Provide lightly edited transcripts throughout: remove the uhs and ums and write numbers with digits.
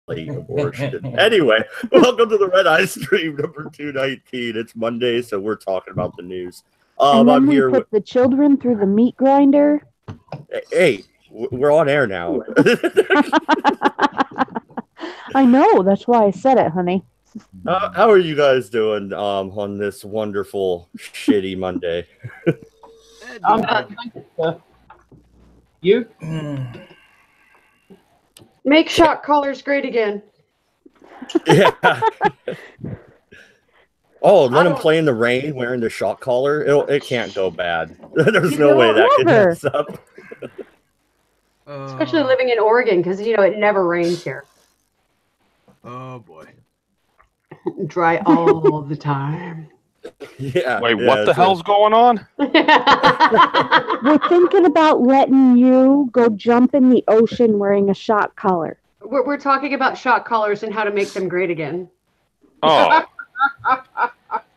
late abortion. Anyway, welcome to the Redeye stream number 219. It's Monday, so we're talking about the news. And then I'm we here put the children through the meat grinder. Hey, we're on air now. I know, that's why I said it, honey. How are you guys doing on this wonderful, shitty Monday? You? Make shock collars great again. Yeah. Oh, let him play in the rain wearing the shock collar. It can't go bad. There's no way that can mess up. Especially living in Oregon, because it never rains here. Oh boy. Dry all the time. Yeah. Wait, what the hell's going on? We're thinking about letting you go jump in the ocean wearing a shock collar. We're talking about shock collars and how to make them great again. Oh.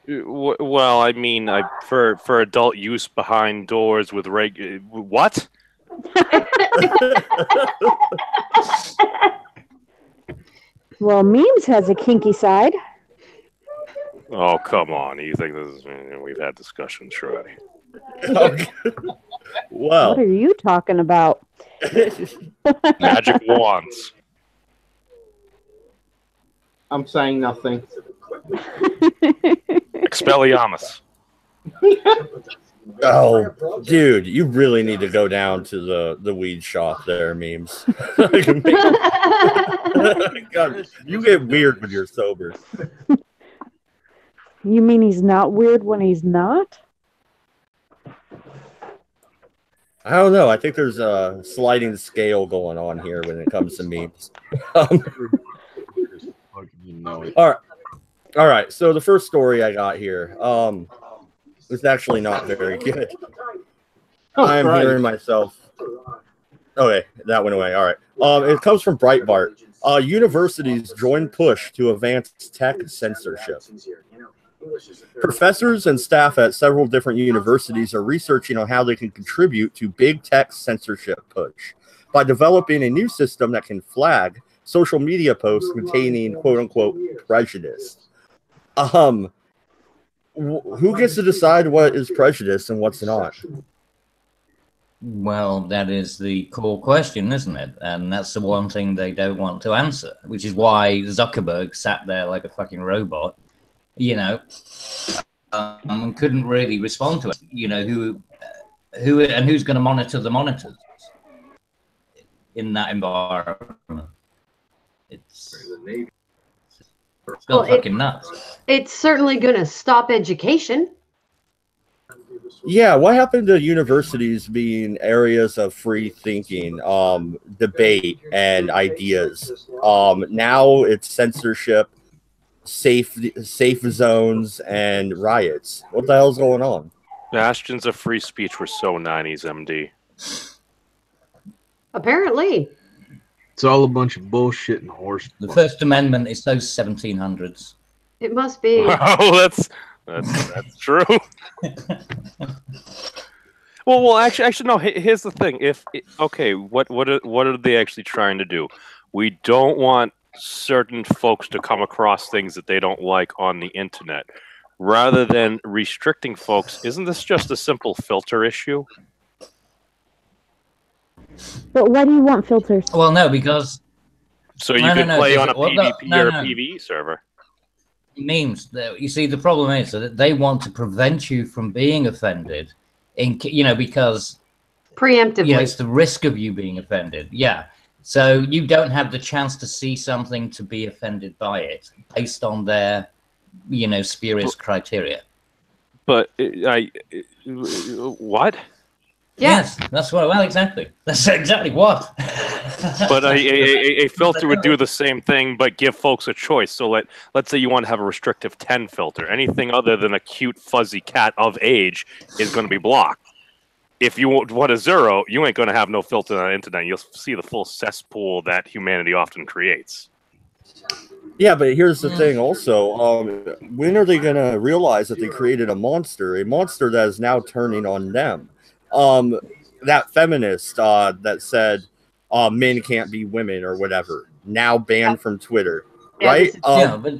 Well, I mean, for adult use behind doors with what? Well, Memes has a kinky side. Oh, come on. You think this is... We've had discussions, Shreddy. Okay. Well. What are you talking about? Magic wands. I'm saying nothing. Expelliarmus. Oh, dude, you really need to go down to the weed shop there, Memes. God, you get weird when you're sober. You mean he's not weird when he's not? I don't know. I think there's a sliding scale going on here when it comes to Memes. All right. So the first story I got here is actually not very good. I'm hearing myself. Okay, that went away. All right. It comes from Breitbart. Universities join push to advance tech censorship. Professors and staff at several different universities are researching on how they can contribute to big tech censorship push by developing a new system that can flag social media posts containing quote-unquote prejudice. Who gets to decide what is prejudice and what's not? Well, that is the core question, isn't it? And that's the one thing they don't want to answer, which is why Zuckerberg sat there like a fucking robot, and couldn't really respond to it. Who and who's going to monitor the monitors in that environment? It's fucking nuts. It's certainly going to stop education. Yeah, what happened to universities being areas of free thinking, debate, and ideas? Now it's censorship, safe zones, and riots. What the hell's going on? Bastions of free speech were so 90s, MD. Apparently. It's all a bunch of bullshit and horse. The First Amendment is those 1700s. It must be. Well, that's true. well, actually, no. Here's the thing. What are they actually trying to do? We don't want certain folks to come across things that they don't like on the internet. Rather than restricting folks, isn't this just a simple filter issue? But why do you want filters? Well, no, because... So you can play on a PvP or a PvE server. Memes. You see, the problem is that they want to prevent you from being offended, because... Preemptively. It's the risk of you being offended. Yeah. So you don't have the chance to see something to be offended by it based on their, spurious criteria. But what? Yes, that's what. Well, exactly. That's exactly what. But a filter would do the same thing, but give folks a choice. So let's say you want to have a restrictive 10 filter. Anything other than a cute fuzzy cat of age is going to be blocked. If you want a 0, you ain't going to have no filter on the internet. You'll see the full cesspool that humanity often creates. Yeah, but here's the thing also. When are they going to realize that they created a monster that is now turning on them? That feminist that said men can't be women or whatever. now banned from Twitter, Yeah, right? this is- Yeah, but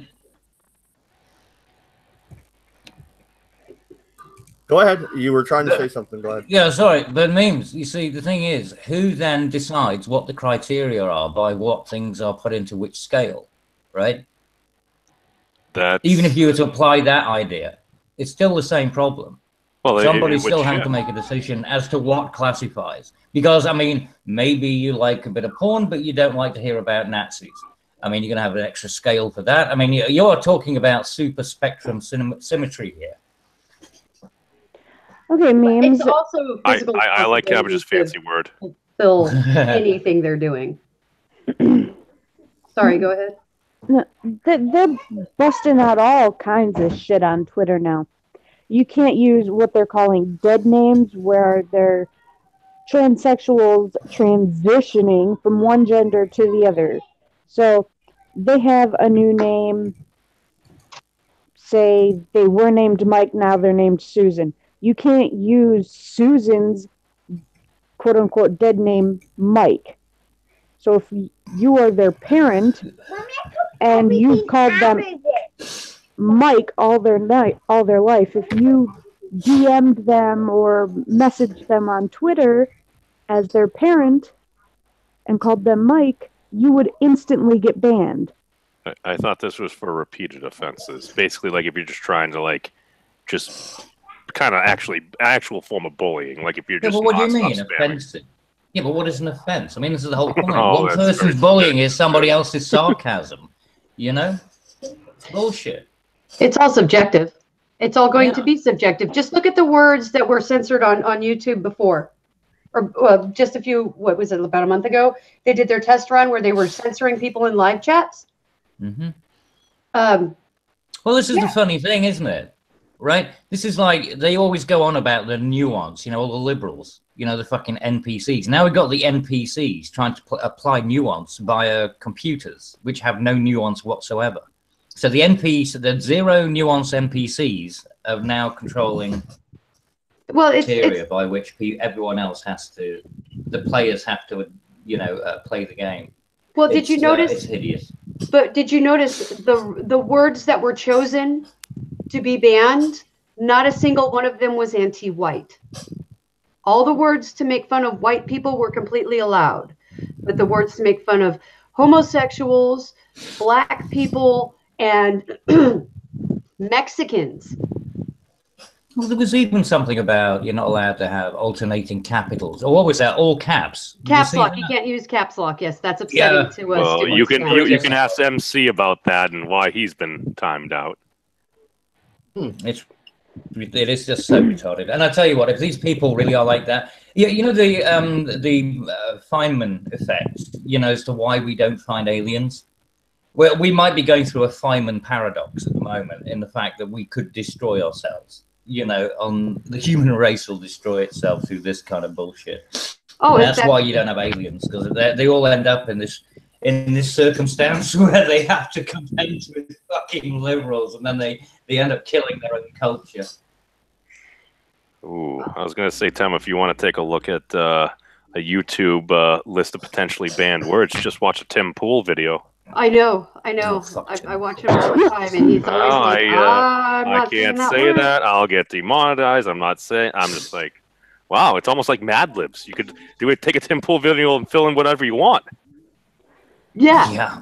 Go ahead. You were trying to say something. Go ahead. yeah, sorry, but memes. You see, the thing is, who then decides what the criteria are by what things are put into which scale, right? That's Even if you were to apply that idea, it's still the same problem. well, Somebody's would still having shift. to make a decision as to what classifies. Because, I mean, maybe you like a bit of porn, but you don't like to hear about Nazis. I mean, you're going to have an extra scale for that. I mean, you're talking about super spectrum symmetry here. Okay, memes. It's also physical I like Cabbage's responsibility fancy word. to fulfill anything they're doing. Sorry, go ahead. They're busting out all kinds of shit on Twitter now. You can't use what they're calling dead names, where they're transsexuals transitioning from one gender to the other. So they have a new name. Say they were named Mike, now they're named Susan. You can't use Susan's quote-unquote dead name, Mike. So if you are their parent and you've called them Mike all their life, if you DM'd them or messaged them on Twitter as their parent and called them Mike, you would instantly get banned. I thought this was for repeated offenses. Basically, like if you're just trying to like just kind of actual form of bullying. Like if you're Yeah, just but what do you nonstop mean, spamming. offensive? Yeah, but what is an offense? I mean, this is the whole point. Oh, One that's person's very bullying is somebody else's sarcasm. You know? It's bullshit. It's all subjective. It's all going to Yeah. be subjective. Just look at the words that were censored on YouTube before. Or just a few, what was it, about a month ago? They did their test run where they were censoring people in live chats. Mm-hmm. Um, Well, this is Yeah. the funny thing, isn't it? Right? This is like, they always go on about the nuance, you know, all the liberals, you know, the fucking NPCs. Now we've got the NPCs trying to apply nuance via computers, which have no nuance whatsoever. So the the zero nuance NPCs are now controlling well, it's criteria by which everyone else has to, the players have to, you know, play the game. well. Did you notice? It's hideous. But did you notice the words that were chosen to be banned? Not a single one of them was anti-white. All the words to make fun of white people were completely allowed, but the words to make fun of homosexuals, black people, and Mexicans. Well, there was even something about you're not allowed to have alternating capitals. Or what was that? All caps. Did Caps see lock. that? You can't use caps lock. Yes, that's upsetting Yeah. to us. Well, you can ask MC about that and why he's been timed out. It is just so retarded. And I tell you what, if these people really are like that, yeah, you know the Feynman effect, you know, as to why we don't find aliens. Well, we might be going through a Feynman paradox at the moment in the fact that we could destroy ourselves. You know, the human race will destroy itself through this kind of bullshit. Oh, That's why you don't have aliens, because they all end up in this circumstance where they have to contend with fucking liberals, and then they end up killing their own culture. Ooh, I was going to say, Tim, if you want to take a look at a YouTube list of potentially banned words, just watch a Tim Pool video. I know. Oh, I watch him all the time, and he's always like, I'm I not saying can't that say word. that. I'll get demonetized. I'm just like, wow, it's almost like Mad Libs. You could take a Tim Pool video and fill in whatever you want. Yeah.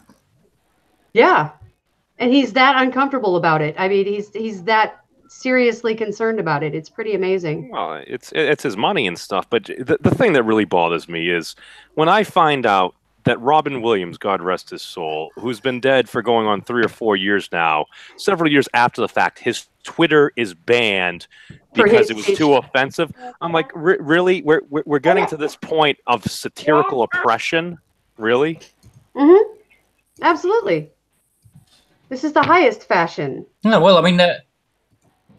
And he's that uncomfortable about it. I mean, he's that seriously concerned about it. It's pretty amazing. Well, it's his money and stuff, but the thing that really bothers me is when I find out that Robin Williams, God rest his soul, who's been dead for going on 3 or 4 years now, several years after the fact, his Twitter is banned because it was too offensive. I'm like, really? We're getting to this point of satirical oppression? Really? Mm-hmm. Absolutely. This is the highest fashion. No, well, I mean,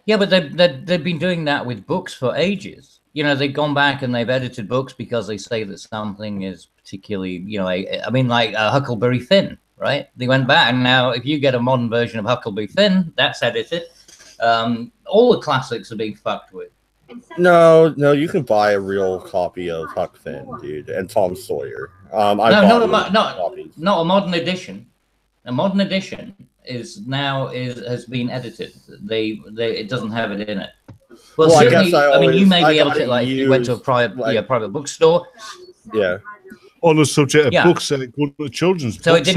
yeah, but they've been doing that with books for ages. You know, they've gone back and they've edited books because they say that something is particularly, you know, I mean, like Huckleberry Finn, right? They went back, and now if you get a modern version of Huckleberry Finn, that's edited. All the classics are being fucked with. No, you can buy a real copy of Huck Finn, dude, and Tom Sawyer. I No, bought not a modern edition. A modern edition has been edited. It doesn't have it in it. Well, Well, certainly, I mean, you may be able got to, it like, if you went to a private bookstore. Yeah. On the subject of Yeah. books, go to children's So books.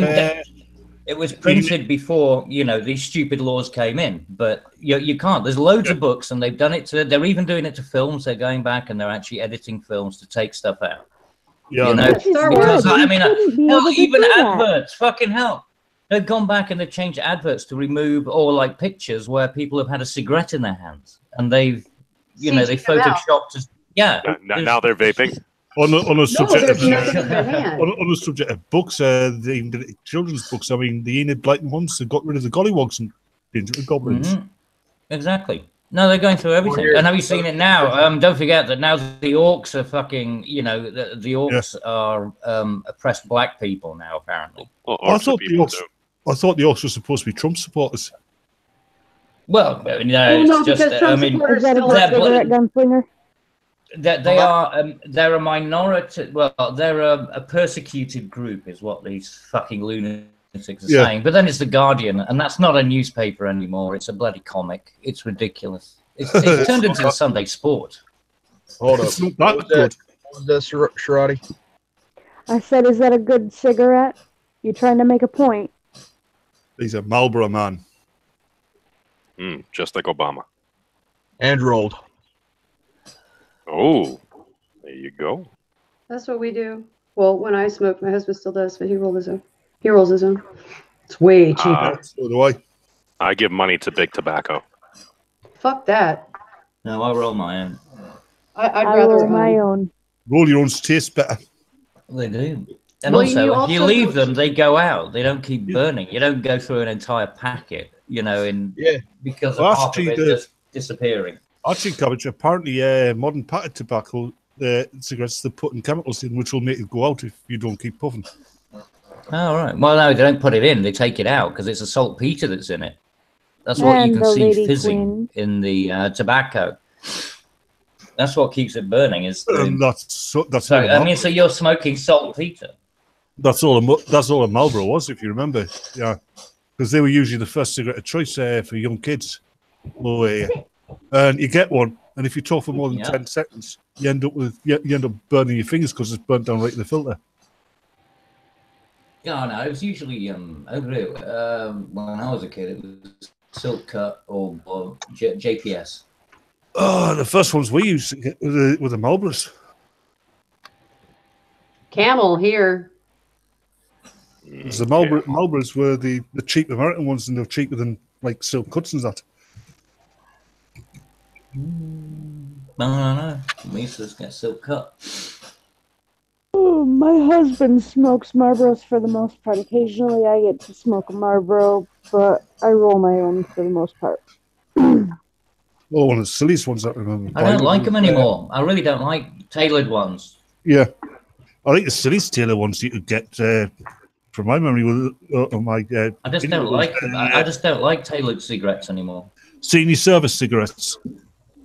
it was printed before, these stupid laws came in, but you can't. There's loads of books, and they've done it they're even doing it to films. They're going back and they're actually editing films to take stuff out. Yeah, Because I mean, hell, even adverts, fucking hell. They've gone back and they've changed adverts to remove all like pictures where people have had a cigarette in their hands, and they've, they photoshopped. Now they're vaping. On the subject there's nothing in their hand. on the subject of books, the children's books. I mean, the Enid Blyton ones. They got rid of the gollywogs and the goblins. Mm-hmm. Exactly. No, they're going through everything. And have you seen it now? Don't forget that now the orcs are fucking. The orcs are oppressed black people now. Apparently. Well, I thought the orcs were supposed to be Trump supporters. Well, no, no, it's just. because Trump supporters Is that a still cigarette gunslinger? That they're a minority. Well, they're a persecuted group, is what these fucking lunatics are saying. But then it's the Guardian, and that's not a newspaper anymore. It's a bloody comic. It's ridiculous. It's turned into the Sunday Sport. Hold up. It's not that good. That's Sharati. I said, is that a good cigarette? You trying to make a point? He's a Marlboro man. Just like Obama. And rolled. Oh, there you go. That's what we do. Well, when I smoke, my husband still does, but he rolls his own. It's way cheaper. So do I. I give money to big tobacco. Fuck that. No, I roll my own. I'd I rather roll my own. Roll your own taste better. They do. And Well, also, you if you also leave don't- them, they go out. They don't keep burning. You don't go through an entire packet, because of Well, half of it just disappearing. Actually, Cabbage, apparently modern packet tobacco cigarettes, they're putting chemicals in which will make it go out if you don't keep puffing. Oh, right. Well, no, they don't put it in. They take it out because it's a saltpeter that's in it. That's what you And can the see Lady fizzing Queen. in the tobacco. That's what keeps it burning. And that's all. So you're smoking saltpeter. That's all a Marlboro was, if you remember. Yeah, because they were usually the first cigarette of choice for young kids. And you get one, and if you talk for more than 10 seconds, you end up burning your fingers because it's burnt down right in the filter. Yeah, no, it was usually when I was a kid, it was Silk Cut or JPS. Oh, the first ones we used to get were the Marlboros. Camel here. The Marlboros were the cheap American ones, and they're cheaper than like Silk Cuts and that. No. We used to just get Silk Cut. Oh, my husband smokes Marlboros for the most part. Occasionally I get to smoke a Marlboro, but I roll my own for the most part. Oh, one of the silliest ones I remember. I don't like them anymore. I really don't like tailored ones. Yeah. I think the silliest tailored ones you could get, from my memory, were my... I just don't like them. I just don't like tailored cigarettes anymore. senior service cigarettes.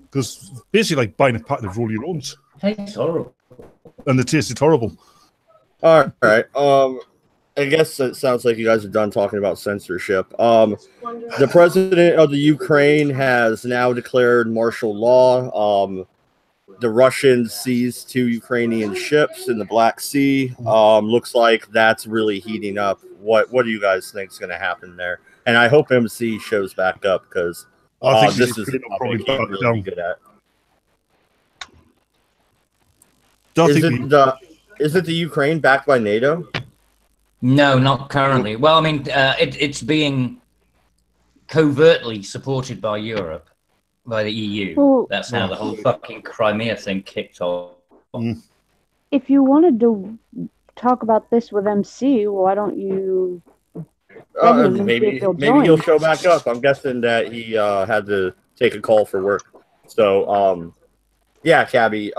Because basically like buying a packet of roll your owns. Tastes horrible. And the taste is horrible. All right. I guess it sounds like you guys are done talking about censorship. The president of the Ukraine has now declared martial law. The Russians seized 2 Ukrainian ships in the Black Sea. Looks like that's really heating up. What do you guys think is going to happen there? And I hope MC shows back up because I think this is probably really good at. Is it the Ukraine backed by NATO? No, not currently. Well, I mean, it's being covertly supported by Europe, by the EU. Well, That's how the whole fucking Crimea thing kicked off. if you wanted to talk about this with MC, why don't you? Maybe he'll show back up. I'm guessing that he had to take a call for work. So, yeah, Cabby.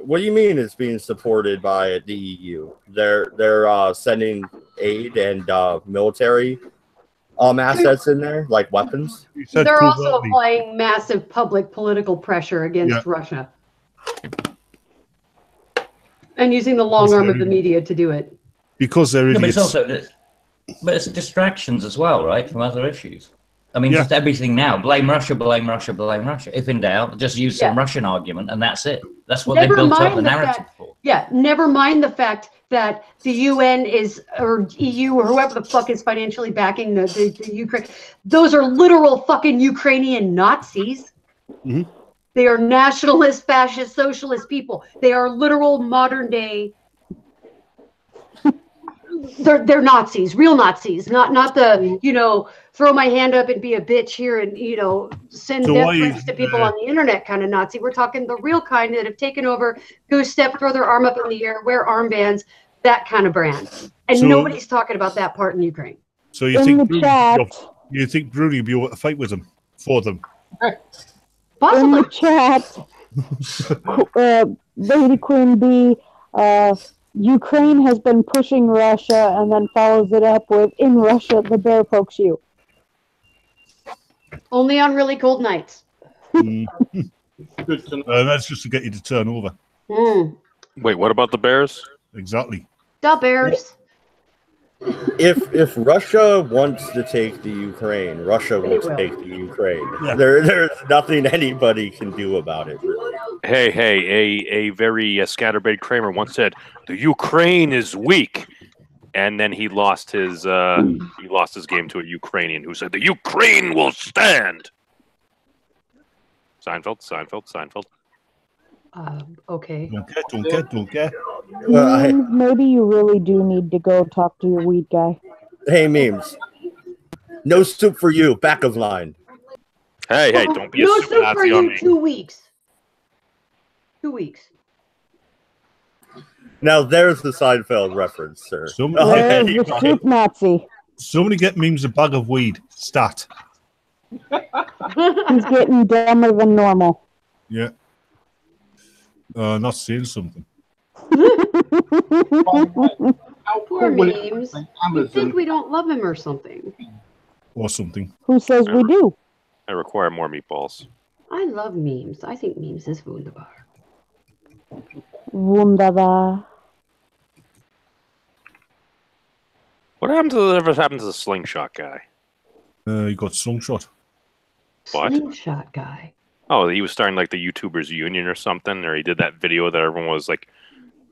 What do you mean it's being supported by the EU? They're sending aid and military assets in there, like weapons. They're also applying massive public political pressure against Russia. And using the long arm of the media to do it. Because they're idiots. But it's distractions as well, right, from other issues. I mean, just everything now. Blame Russia, blame Russia, blame Russia. If in doubt, just use some Russian argument, and that's it. That's what they built up the narrative for. Yeah, never mind the fact that the UN or EU, or whoever the fuck is financially backing the Ukraine. Those are literal fucking Ukrainian Nazis. Mm-hmm. They are nationalist, fascist, socialist people. They are literal modern day. They're Nazis, real Nazis, not the throw my hand up and be a bitch here and send death threats to people on the internet kind of Nazi. We're talking the real kind that have taken over, go step, throw their arm up in the air, wear armbands, that kind of brand. And nobody's talking about that part in Ukraine. So you think Bruni will be able to fight with them for them? Possibly. In the chat, Lady Queen B, Ukraine has been pushing Russia, and then follows it up with, in Russia, the bear pokes you. Only on really cold nights. That's just to get you to turn over. Wait, what about the bears? Exactly. The bears. If Russia wants to take the Ukraine, Russia will take the Ukraine. Yeah. There's nothing anybody can do about it, really. Hey, a very scatterbrained Kramer once said, "The Ukraine is weak," and then he lost his game to a Ukrainian who said, "The Ukraine will stand." Seinfeld. Okay. Don't get. Maybe you really do need to go talk to your weed guy. Hey, memes. No soup for you. Back of line. Hey, don't be a no super soup Nazi for you. on me. 2 weeks. 2 weeks. Now there's the Seinfeld reference, sir. There's the soup Nazi. Somebody get memes a bag of weed. Stat. He's getting dumber than normal. Yeah. Not saying something. Poor memes. You think we don't love him or something? Or something. Who says we do? I require more meatballs. I love memes. I think memes is wunderbar. Wunderbar. Whatever happened to the slingshot guy? He got slingshot. What? Slingshot guy. Oh, he was starting like the YouTubers Union or something, or he did that video that everyone was like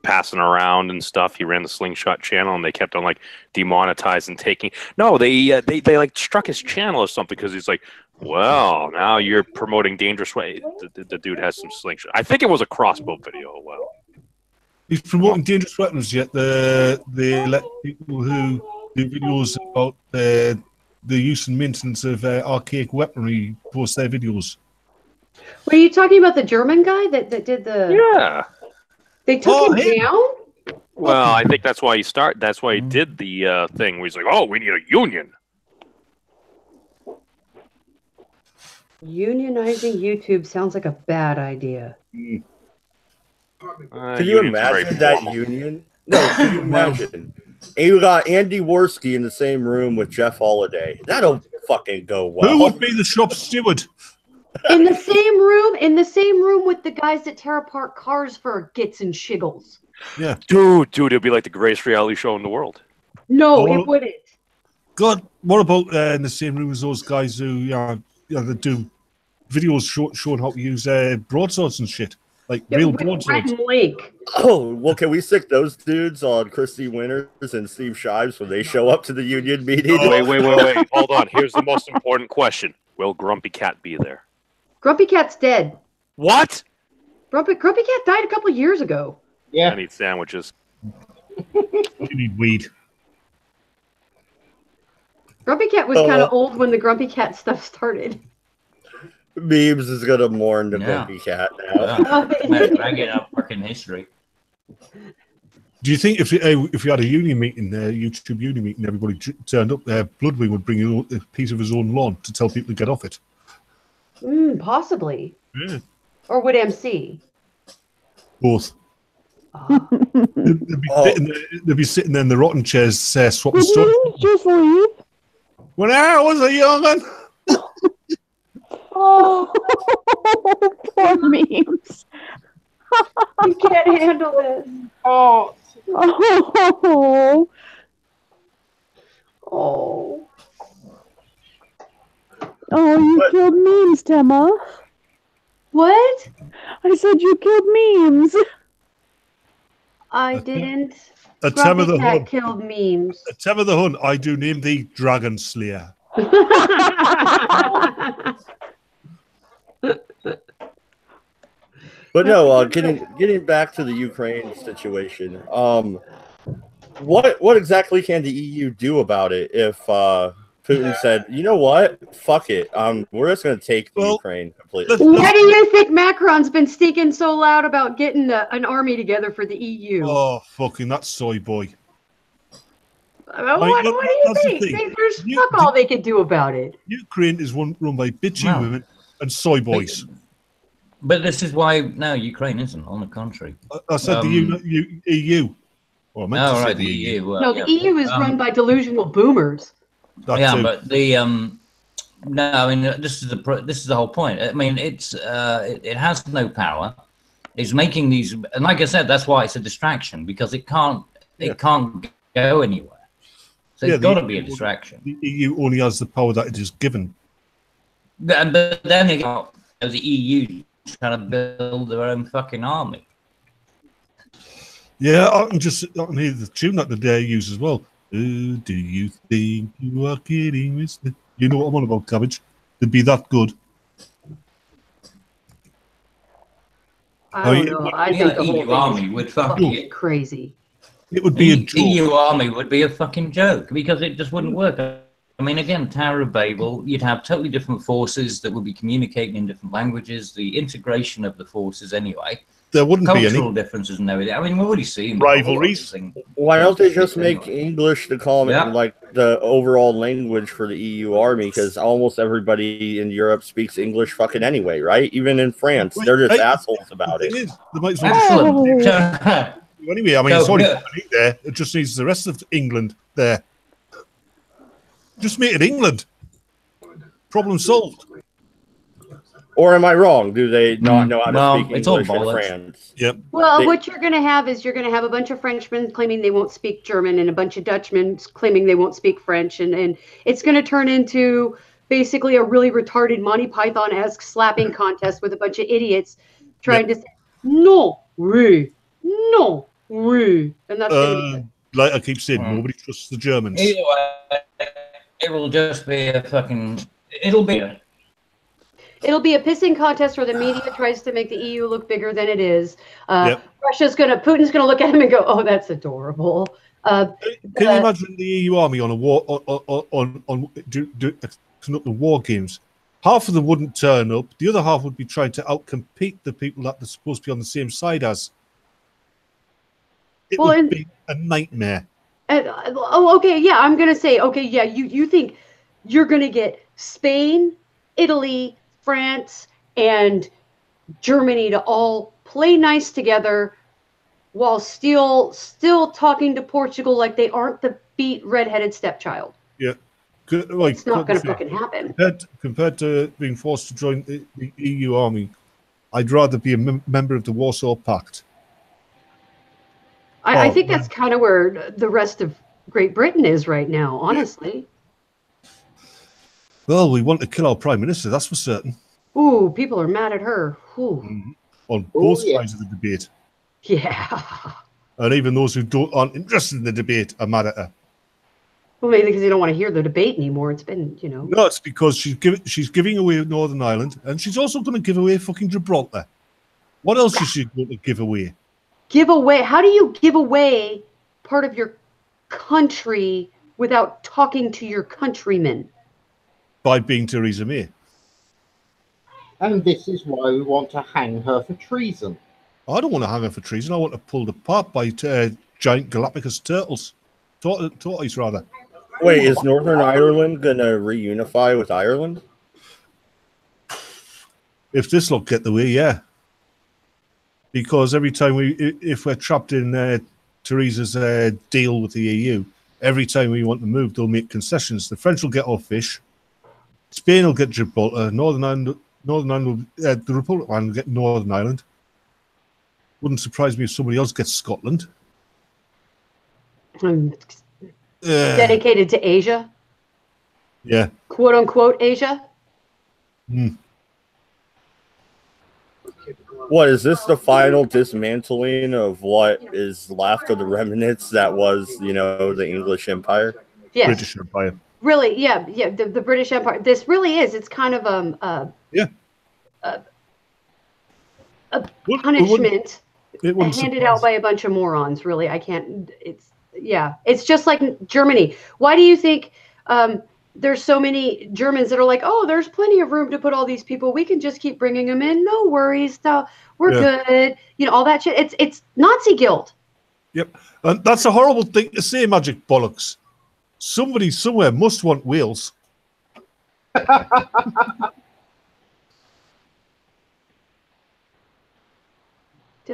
passing around and stuff. He ran the Slingshot channel, and they kept on like demonetizing, taking. No, they like struck his channel or something because he's like, well, now you're promoting dangerous way. The dude has some slingshot. I think it was a crossbow video. Well, he's promoting dangerous weapons. Yet they let people who do videos about the use and maintenance of archaic weaponry post their videos. Were you talking about the German guy that did the? Yeah. They took him down. Well, I think that's why he That's why he did the thing where he's like, "Oh, we need a union." Unionizing YouTube sounds like a bad idea. Can you imagine that union? No, can you imagine? And you got Andy Worski in the same room with Jeff Holiday. That'll fucking go well. Who would be the shop steward? In the same room with the guys that tear apart cars for gits and shiggles. Yeah. Dude, it'd be like the greatest reality show in the world. No, it wouldn't. God, what about in the same room as those guys who that do videos showing how to use broadswords and shit? Like real broadswords. Oh, well, can we stick those dudes on Christy Winters and Steve Shives when they show up to the union meeting? Oh, wait. Hold on. Here's the most important question. Will Grumpy Cat be there? Grumpy Cat's dead. What? Grumpy Cat died a couple years ago. Yeah. I need sandwiches. You need weed. Grumpy Cat was kind of old when the Grumpy Cat stuff started. Memes is gonna mourn the Grumpy Cat now. I get up fucking history. Do you think if you had a union meeting, YouTube union meeting, everybody turned up there, Bloodwing would bring a piece of his own lawn to tell people to get off it? Possibly. Yeah. Or would MC? Both. They'd be sitting there in the rotting chairs, swapping stories. Just leave. When I was a young'un. Oh, poor memes. You can't handle this. Oh. Oh. Oh, you killed memes, Temma. What? I said you killed memes. I didn't. A Temma the Cat Hun. killed memes. A Temma the Hun, I do name thee Dragon Slayer. But no, getting back to the Ukraine situation. What exactly can the EU do about it if Putin said, you know what, fuck it, we're just going to take Ukraine completely? Why do you think Macron's been speaking so loud about getting an army together for the EU? Oh, fucking that soy boy. What do you think? There's fuck all they could do about it. Ukraine is run by bitchy women and soy boys. But this is why now Ukraine isn't. On the contrary, I said the EU. Well, I meant to say the EU. No, the EU is run by delusional boomers. But the no, I mean this is the whole point. I mean it has no power. It's making these, and like I said, that's why it's a distraction, because it can't go anywhere. So it's got to be a distraction. The EU only has the power that it is given. But then you got the EU trying to build their own fucking army. Yeah, I can hear the tune that the day use as well. Who do you think you are kidding, mister? You know what I'm on about, Cabbage. It'd be that good. I don't know. I think the whole army would fucking get crazy. It would be a joke. EU army would be a fucking joke, because it just wouldn't work. I mean, again, Tower of Babel, you'd have totally different forces that would be communicating in different languages, the integration of the forces anyway. There wouldn't be any cultural differences and everything. I mean, we've already seen rivalries. Why don't they just make English the common, like the overall language for the EU army? Because almost everybody in Europe speaks English fucking anyway, right? Even in France, they're just assholes about it. They might as well anyway, I mean, it's already there. It just needs the rest of England there. Just make it England. Problem solved. Or am I wrong? Do they not know how to speak English in France? Yep. Well, what you're going to have is you're going to have a bunch of Frenchmen claiming they won't speak German and a bunch of Dutchmen claiming they won't speak French. And it's going to turn into basically a really retarded Monty Python-esque slapping contest with a bunch of idiots trying to say, no, oui, no, oui. And that's going to be like I keep saying, nobody trusts the Germans. Either way, it will just be a fucking... It'll be a pissing contest where the media tries to make the EU look bigger than it is. Putin's gonna look at him and go, "Oh, that's adorable." Can you imagine the EU army on a war conducting war games? Half of them wouldn't turn up. The other half would be trying to outcompete the people that they're supposed to be on the same side as. It would be a nightmare. I'm gonna say, you think you're gonna get Spain, Italy, France, and Germany to all play nice together while still talking to Portugal like they aren't the beat redheaded stepchild. Yeah. It's not going to fucking happen. Compared to being forced to join the EU army, I'd rather be a member of the Warsaw Pact. I think that's kind of where the rest of Great Britain is right now, honestly. Well, we want to kill our Prime Minister, that's for certain. Ooh, people are mad at her. On both sides of the debate. Yeah. And even those who aren't interested in the debate are mad at her. Well, maybe because they don't want to hear the debate anymore. It's been, No, it's because she's giving away Northern Ireland, and she's also going to give away fucking Gibraltar. What else is she going to give away? Give away? How do you give away part of your country without talking to your countrymen? By being Theresa May. And this is why we want to hang her for treason. I don't want to hang her for treason. I want her pulled apart by giant Galapagos turtles. Tortoise, rather. Wait, is Northern Ireland going to reunify with Ireland? If this lot get the way, yeah. Because every time if we're trapped in Theresa's deal with the EU, every time we want to move, they'll make concessions. The French will get our fish. Spain will get Gibraltar. Northern Ireland will, the Republic of Ireland will get Northern Ireland. Wouldn't surprise me if somebody else gets Scotland. Dedicated to Asia. Yeah. Quote unquote Asia. What is this? The final dismantling of what is left of the remnants that was, the English Empire? Yes. British Empire. Really, yeah. The British Empire. This really is. It's kind of a punishment handed out by a bunch of morons. Really, I can't. It's just like Germany. Why do you think there's so many Germans that are like, oh, there's plenty of room to put all these people. We can just keep bringing them in. No worries. No, we're good. All that shit. It's Nazi guilt. Yep. And that's a horrible thing to say, Magic Bollocks. Somebody somewhere must want Wales. Did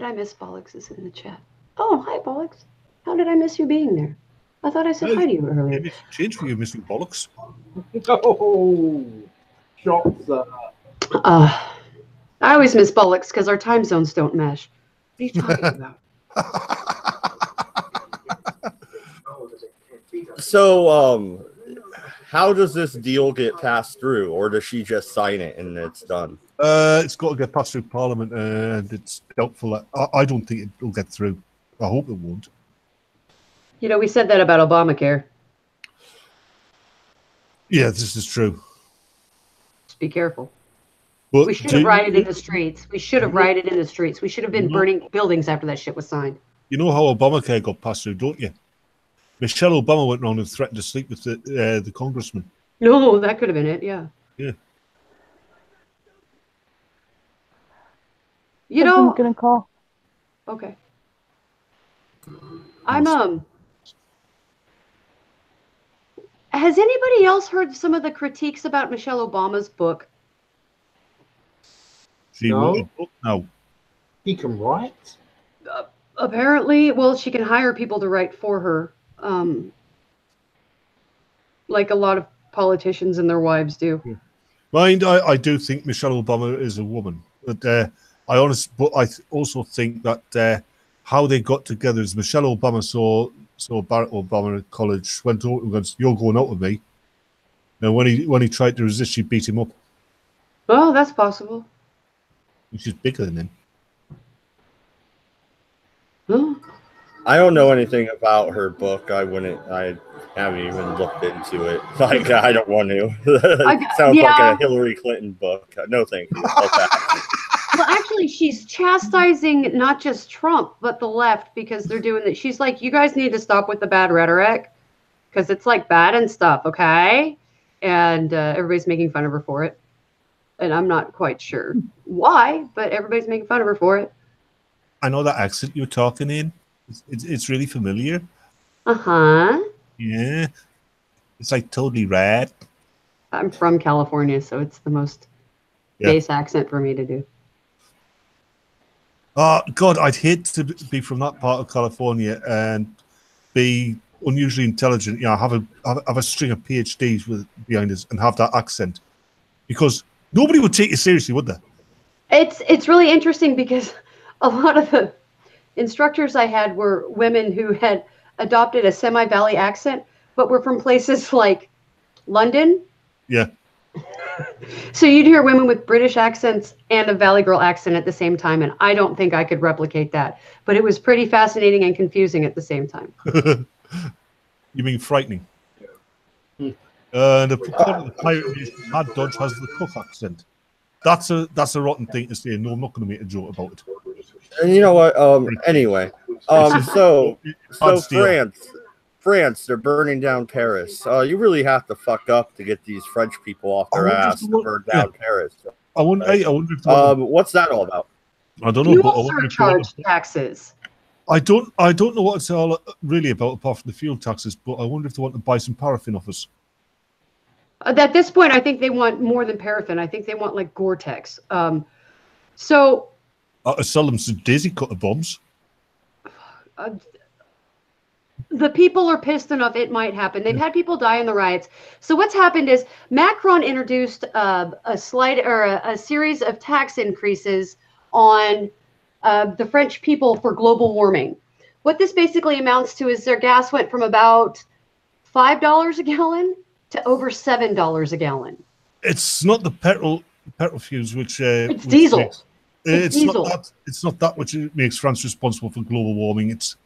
I miss Bollocks is in the chat? Oh, hi, Bollocks. How did I miss you being there? I thought I said hi to you earlier. Maybe it's changed for you, missing Bollocks. Oh, shots. I always miss Bollocks because our time zones don't mesh. He's trying to get that. So, how does this deal get passed through, or does she just sign it and it's done? It's got to get passed through Parliament, and it's doubtful. I don't think it'll get through. I hope it won't. We said that about Obamacare. Yeah, this is true. Just be careful. But we should have rioted in the streets. We should have rioted in the streets. We should have been burning buildings after that shit was signed. You know how Obamacare got passed through, don't you? Michelle Obama went around and threatened to sleep with the congressman. No, that could have been it. Yeah. Yeah. I'm gonna call. Okay. I'm Has anybody else heard some of the critiques about Michelle Obama's book? She wrote a book now. He can write. Apparently, well, she can hire people to write for her, like a lot of politicians and their wives do. Mind, I do think Michelle Obama is a woman, but I also think that how they got together is Michelle Obama saw Barack Obama at college, went over and goes, "You're going out with me." And when he tried to resist, she beat him up. Oh, that's possible. She's bigger than him. Huh? I don't know anything about her book. I haven't even looked into it. Like, I don't want to. It sounds like a Hillary Clinton book. No, thank you. Okay. Well, actually, she's chastising not just Trump, but the left because they're doing that. She's like, you guys need to stop with the bad rhetoric because it's like bad and stuff, okay? And everybody's making fun of her for it. And I'm not quite sure why, but everybody's making fun of her for it. I know that accent you're talking in. It's really familiar. Uh-huh. Yeah. It's like totally rad. I'm from California, so it's the most base accent for me to do. Oh, God, I'd hate to be from that part of California and be unusually intelligent. Have a string of PhDs behind us and have that accent. Because nobody would take you seriously, would they? It's really interesting because a lot of the instructors I had were women who had adopted a semi-valley accent, but were from places like London. Yeah. So you'd hear women with British accents and a Valley Girl accent at the same time, and I don't think I could replicate that. But it was pretty fascinating and confusing at the same time. You mean frightening? The pirate Mad Dodge has the Cook accent. That's a rotten thing to say. No, I'm not going to make a joke about it. And you know what? Anyway, so France, they're burning down Paris. You really have to fuck up to get these French people off their ass to burn down Paris. I wonder if what's that all about? I don't know. Fuel surcharge taxes. I don't know what it's all really about apart from the fuel taxes. But I wonder if they want to buy some paraffin off us. At this point, I think they want more than paraffin. I think they want like Gore-Tex. So I sell them some daisy cutter bombs. the people are pissed enough it might happen. They've had people die in the riots. So what's happened is Macron introduced a series of tax increases on the French people for global warming. What this basically amounts to is their gas went from about $5 a gallon to over $7 a gallon. It's not the petrol fuels which it's diesel. It's diesel. not that which makes France responsible for global warming. It's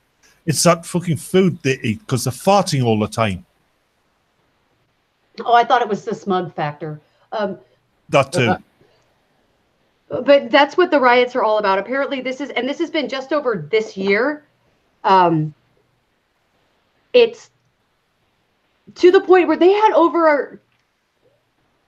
that fucking food they eat because they're farting all the time. Oh, I thought it was the smug factor. That too. But that's what the riots are all about. Apparently, this has been just over this year. It's to the point where they had over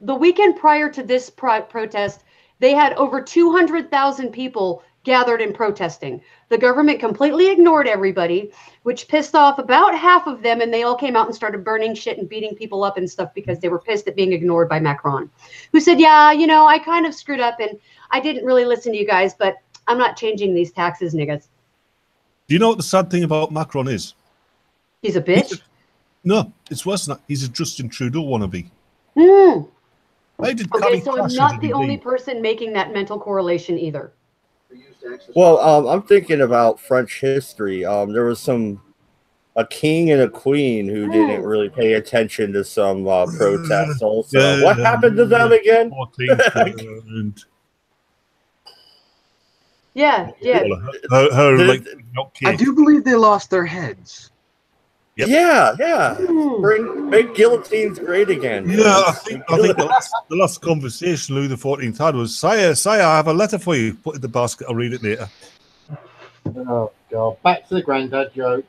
the weekend prior to this protest, they had over 200,000 people gathered and protesting. The government completely ignored everybody, which pissed off about half of them, and they all came out and started burning shit and beating people up and stuff because they were pissed at being ignored by Macron, who said, yeah, you know, I kind of screwed up and I didn't really listen to you guys, but I'm not changing these taxes, niggas. Do you know what the sad thing about Macron is? He's a bitch? No, it's worse than that. He's a Justin Trudeau wannabe. Mm. Okay, so I'm not the only person making that mental correlation either. Well, I'm thinking about French history. There was a king and a queen who didn't really pay attention to some protests also. What happened to them again? Yeah. I do believe they lost their heads. Yep. Yeah. Make guillotines great again. Yeah, I think the last conversation Louis XIV had was, Sire, I have a letter for you. Put it in the basket, I'll read it later. Oh, God. Back to the granddad joke.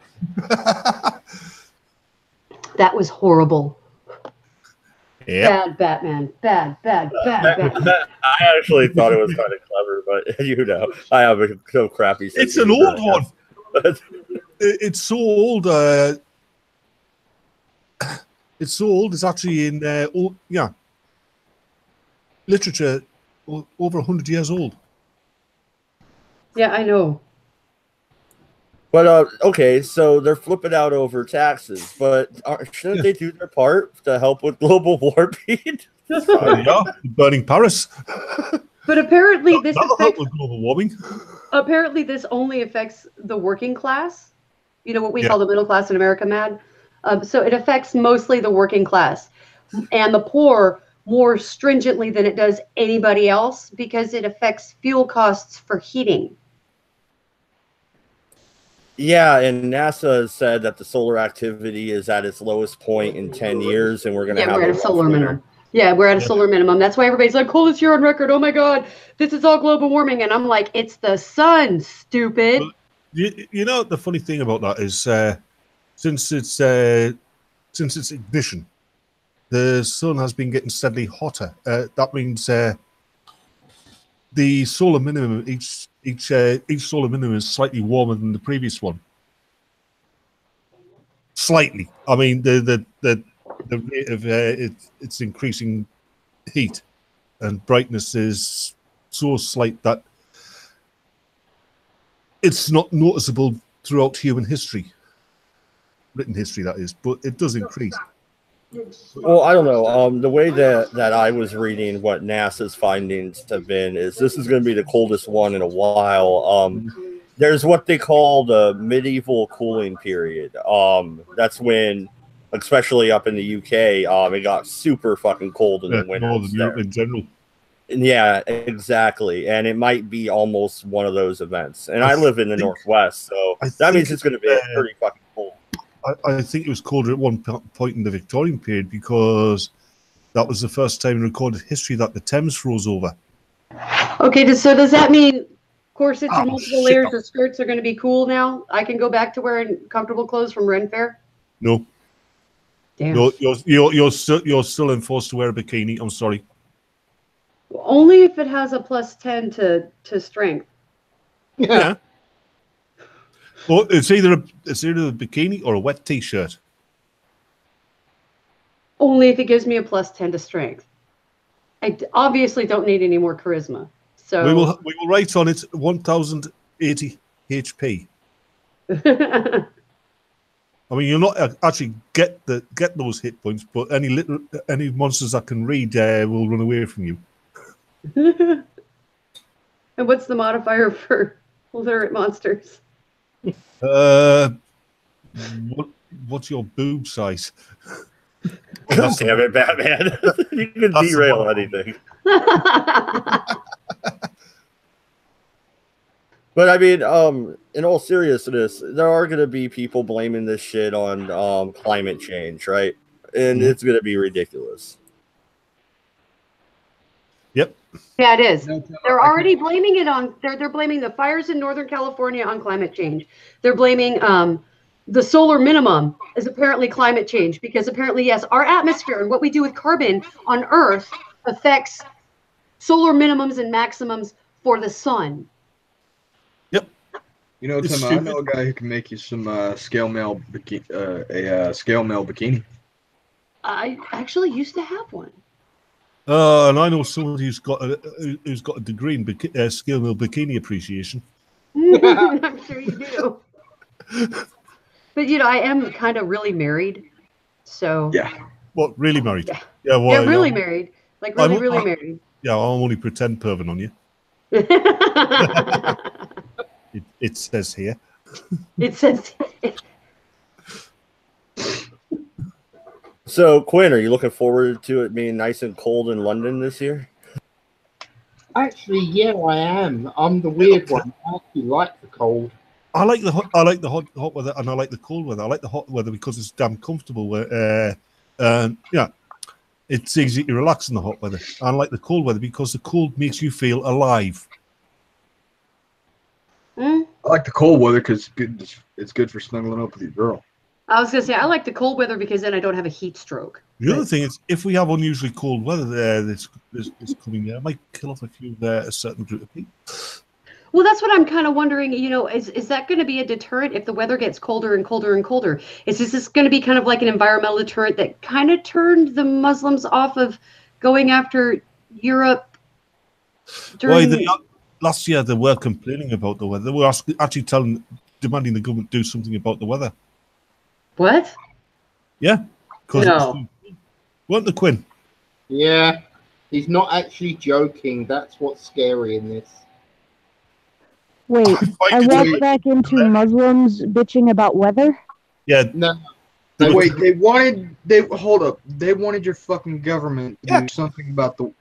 That was horrible. Yep. Bad Batman. Bad Batman. I actually thought it was kind of clever, but you know, I have a so crappy sense. It's an old one. It's so old. It's so old. It's actually in literature over 100 years old. Yeah, I know. But okay, so they're flipping out over taxes, but shouldn't they do their part to help with global warming? Burning Paris. But apparently this help with global warming. Apparently this only affects the working class. You know what we call the middle class in America, Mad? So it affects mostly the working class and the poor more stringently than it does anybody else because it affects fuel costs for heating. Yeah, and NASA has said that the solar activity is at its lowest point in 10 years, and we're going to have we're at a solar minimum. Yeah, we're at a solar minimum. That's why everybody's like, coldest year on record. Oh my God, this is all global warming. And I'm like, it's the sun, stupid. Well, you know, the funny thing about that is since its ignition, the sun has been getting steadily hotter. That means the solar minimum, each solar minimum is slightly warmer than the previous one. Slightly. I mean, the rate of it's increasing heat and brightness is so slight that it's not noticeable throughout human history, written history that is, but it does increase. Well, I don't know. The way that I was reading what NASA's findings have been is this is going to be the coldest one in a while. There's what they call the medieval cooling period. That's when, especially up in the UK, it got super fucking cold in the winter. Northern Europe in general. Yeah, exactly. And it might be almost one of those events. And I live in the Northwest, so that means it's going to be pretty fucking cold. I think it was colder at one point in the Victorian period because that was the first time in recorded history that the Thames froze over. Okay, so does that mean corsets and multiple layers of skirts are going to be cool now? I can go back to wearing comfortable clothes from Ren Fair? No. Damn. You're still enforced to wear a bikini. I'm sorry. Only if it has a +10 to strength. Yeah. Well, it's either a bikini or a wet t-shirt. Only if it gives me a +10 to strength. I obviously don't need any more charisma. So we will write on it 1080 HP. I'm I mean, you'll not actually get those hit points, but any monsters that can read will run away from you. And what's the modifier for literate monsters? What's your boob size? God damn it, Batman! You can derail anything. But I mean, in all seriousness, there are going to be people blaming this shit on climate change, right? And it's going to be ridiculous. Yep. Yeah, it is. They're already blaming it on. They're blaming the fires in Northern California on climate change. They're blaming the solar minimum is apparently climate change because apparently, yes, our atmosphere and what we do with carbon on Earth affects solar minimums and maximums for the sun. You know, Tim, I know a guy who can make you some scale mail bikini. I actually used to have one. And I know someone who's got a degree in scale mail bikini appreciation. I'm sure you do. But you know, I am kind of really married, so yeah. What, really married? Yeah, Yeah, well, yeah, really married, like really married. Yeah, I'll only pretend perving on you. It says here. It says. So, Quinn, are you looking forward to it being nice and cold in London this year? Actually, yeah, I am. I'm the weird one. I actually like the cold. I like the hot weather, and I like the cold weather. I like the hot weather because it's damn comfortable. Yeah, it's easy to relax in the hot weather. I like the cold weather because the cold makes you feel alive. I like the cold weather because it's good for snuggling up with your girl. I was gonna say I like the cold weather because then I don't have a heat stroke. The other thing is, if we have unusually cold weather this coming year, it might kill off a certain group of people. Well, that's what I'm kind of wondering. You know, is that going to be a deterrent if the weather gets colder and colder and colder? Is this going to be kind of like an environmental deterrent that kind of turned the Muslims off of going after Europe? Last year they were complaining about the weather. They were actually demanding the government do something about the weather. What? Yeah. No. Weren't the Quinn? Yeah, he's not actually joking. That's what's scary in this. Wait, I walked back into Muslims bitching about weather? Yeah. No. Wait, they wanted your fucking government to do something about the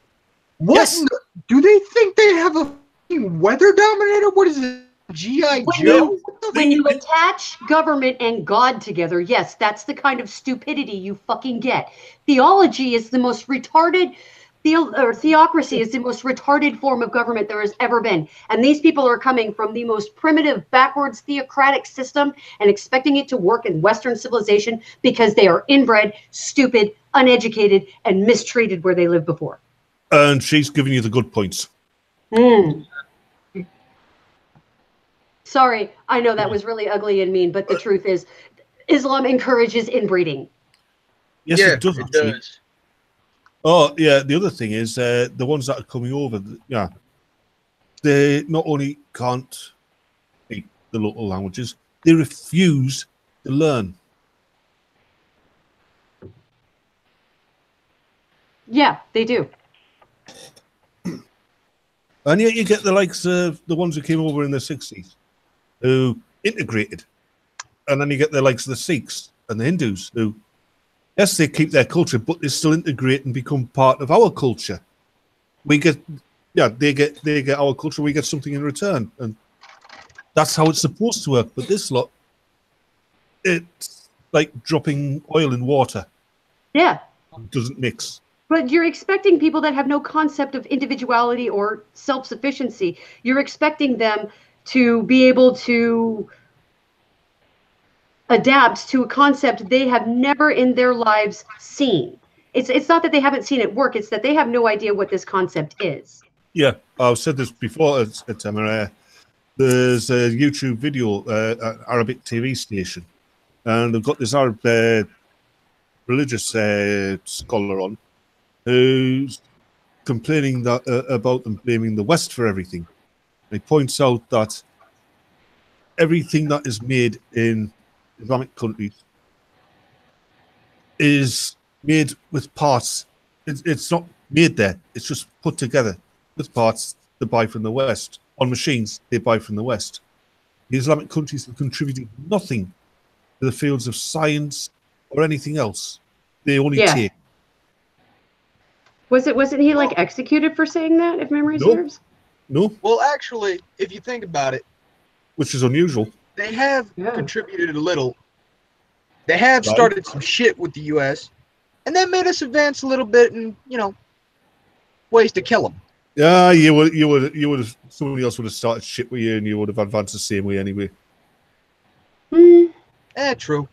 what? Yes. Do they think they have a fucking weather dominator? What is it? G.I. Joe? When you attach government and God together, yes, that's the kind of stupidity you fucking get. Theology is the most retarded theocracy is the most retarded form of government there has ever been. And these people are coming from the most primitive, backwards, theocratic system and expecting it to work in Western civilization because they are inbred, stupid, uneducated, and mistreated where they lived before. And she's giving you the good points. Sorry, I know that was really ugly and mean, but the truth is Islam encourages inbreeding. Yes, yeah, it does. It does. Oh, yeah. The other thing is the ones that are coming over, they not only can't speak the local languages, they refuse to learn. Yeah, they do. And yet you get the likes of the ones who came over in the 60s who integrated. And then you get the likes of the Sikhs and the Hindus who, yes, they keep their culture, but they still integrate and become part of our culture. They get our culture, we get something in return. And that's how it's supposed to work. But this lot, it's like dropping oil in water. Yeah. It doesn't mix. But you're expecting people that have no concept of individuality or self-sufficiency. You're expecting them to be able to adapt to a concept they have never in their lives seen. It's not that they haven't seen it work, it's that they have no idea what this concept is. Yeah, I've said this before, Tamara. There's a YouTube video, Arabic TV station, and they've got this Arab religious scholar on who's complaining about them blaming the West for everything. And he points out that everything that is made in Islamic countries is made with parts. It's not made there. It's just put together with parts they buy from the West. On machines they buy from the West. The Islamic countries have contributed nothing to the fields of science or anything else. They only take. Wasn't he like executed for saying that, if memory serves? No. Well, actually, if you think about it, which is unusual, they have contributed a little. They have started some shit with the U.S. and that made us advance a little bit, and ways to kill them. Yeah, you would have. Somebody else would have started shit with you, and you would have advanced the same way anyway. True.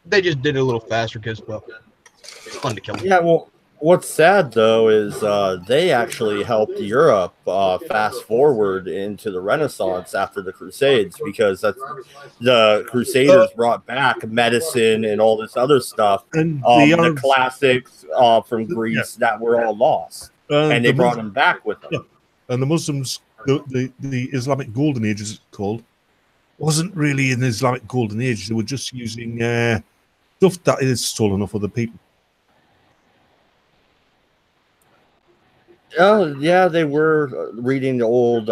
They just did it a little faster because, well, it's fun to kill them. Yeah, well, what's sad though is they actually helped Europe fast forward into the Renaissance after the Crusades, because that's the Crusaders brought back medicine and all this other stuff, and the classics from Greece that were all lost, and they brought them back with them. Yeah. And the Muslims, the Islamic Golden Age, as it's called, wasn't really an Islamic Golden Age. They were just using stuff that is stolen off other people. Oh, yeah, they were reading the old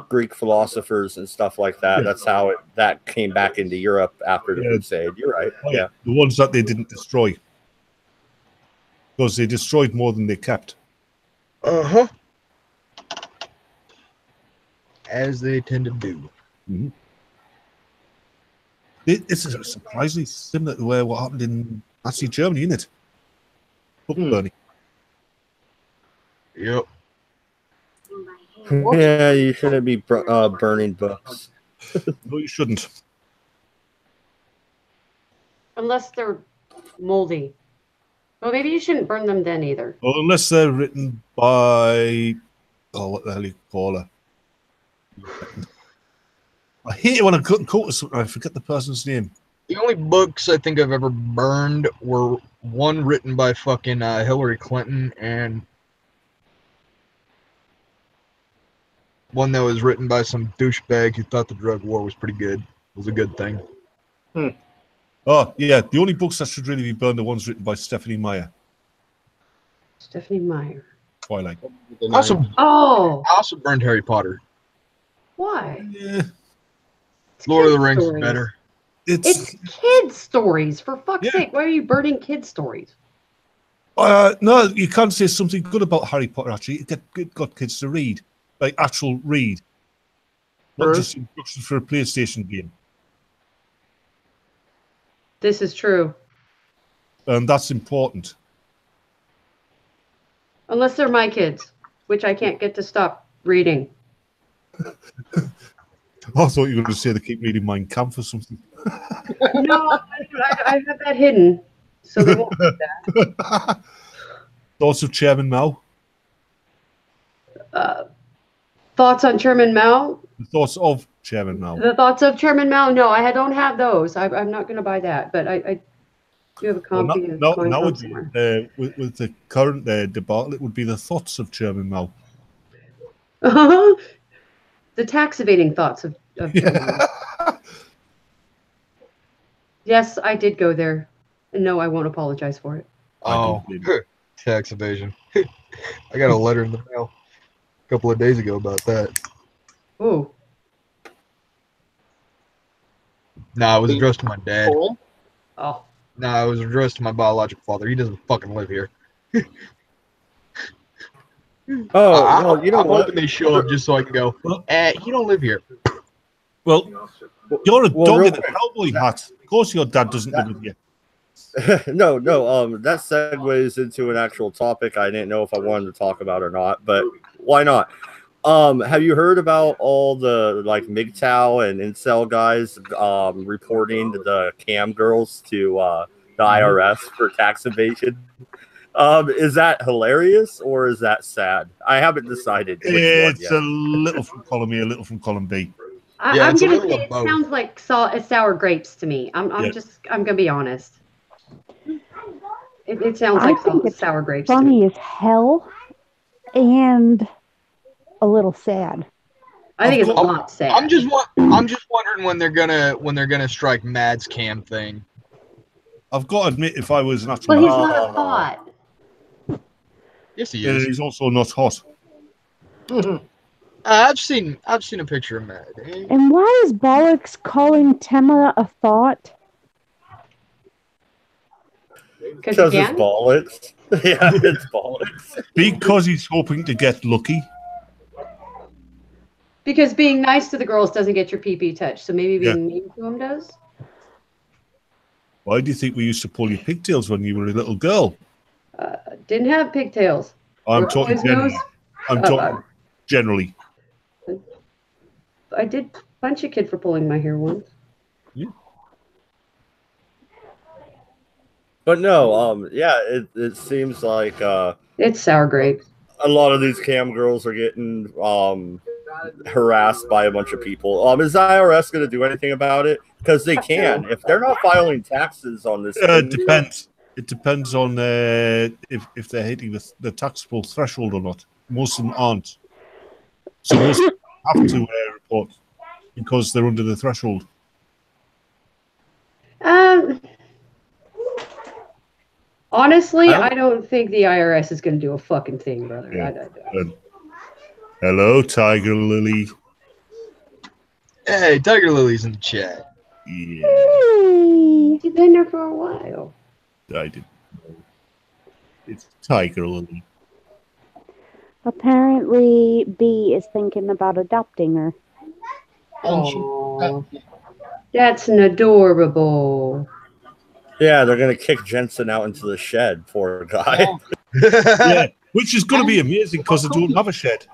Greek philosophers and stuff like that. Yeah. That's how that came back into Europe after the Crusade. You're right. Yeah, the ones that they didn't destroy, because they destroyed more than they kept. As they tend to do. Mm-hmm. It's surprisingly similar to what happened in Nazi Germany, isn't it? Book burning. Yep. Yeah, you shouldn't be burning books. No, you shouldn't. Unless they're moldy. Well, maybe you shouldn't burn them then either. Well, unless they're written by... Oh, what the hell do you call her? I hate it when I couldn't quote something. I forget the person's name. The only books I think I've ever burned were one written by fucking Hillary Clinton and one that was written by some douchebag who thought the drug war was pretty good. It was a good thing. Oh, yeah. The only books that should really be burned are ones written by Stephanie Meyer. Stephanie Meyer. Twilight. I also burned Harry Potter. Why? Yeah. Lord of the Rings is better. It's kids' stories, for fuck's sake. Why are you burning kids' stories? No, you can't say something good about Harry Potter, actually. It got kids to read. Like, actual read. Not just instructions for a PlayStation game. This is true. And that's important. Unless they're my kids, which I can't get to stop reading. I thought you were going to say they keep reading Mein Kampf or something. No, I have that hidden, so they won't read that. Thoughts of Chairman Mao? Thoughts on Chairman Mao? The thoughts of Chairman Mao. The thoughts of Chairman Mao? No, I don't have those. I'm not going to buy that, but I do have a copy of nowadays, with the current debacle, it would be the thoughts of Chairman Mao. The tax evading thoughts of Chairman Mao. Yes, I did go there. And no, I won't apologize for it. Oh, tax evasion. I got a letter in the mail a couple of days ago about that. Ooh. No, it was addressed to my dad. Oh. No, it was addressed to my biological father. He doesn't fucking live here. Well, you know I'm what? hoping they show up just so I can go, you don't live here. Well, you're a dog in a cowboy hat. Of course your dad doesn't live with you. No, that segues into an actual topic I didn't know if I wanted to talk about or not, but why not? Have you heard about all the like MGTOW and incel guys reporting the cam girls to the IRS for tax evasion? Is that hilarious or is that sad? I haven't decided. It's a little from column A, a little from column B. I'm gonna say it sounds like sour grapes to me. I'm gonna be honest. It sounds like sour grapes. Funny as hell, and a little sad. I think it's a lot sad. I'm just wondering when they're gonna strike MADDS cam thing. I've got to admit, if I was an actual, Well, he's not a thought. Yes, he is. he's also not hot. I've seen a picture of Mad. And why is Bollocks calling Tema a thought? Because it's Bollocks. Yeah, it's Bollocks. Because he's hoping to get lucky. Because being nice to the girls doesn't get your pee-pee touched, so maybe being mean to them does? Why do you think we used to pull your pigtails when you were a little girl? Didn't have pigtails. I'm talking generally. I'm talking generally. I did punch a kid for pulling my hair once. Yeah. But no, yeah, it seems like it's sour grapes. A lot of these cam girls are getting harassed by a bunch of people. Is the IRS going to do anything about it? Because they can. If they're not filing taxes on this, it depends. It depends on if they're hitting the taxable threshold or not. Most of them aren't. So most of them have to report because they're under the threshold. Honestly, I don't think the IRS is going to do a fucking thing, brother. Yeah. Hello, Tiger Lily. Hey, Tiger Lily's in the chat. Yeah. You've been there for a while. I didn't know. It's Tiger Lily. Apparently, B is thinking about adopting her. Oh, that's an adorable. Yeah, they're gonna kick Jensen out into the shed, poor guy. Yeah, which is going to be amazing because they don't have a shed.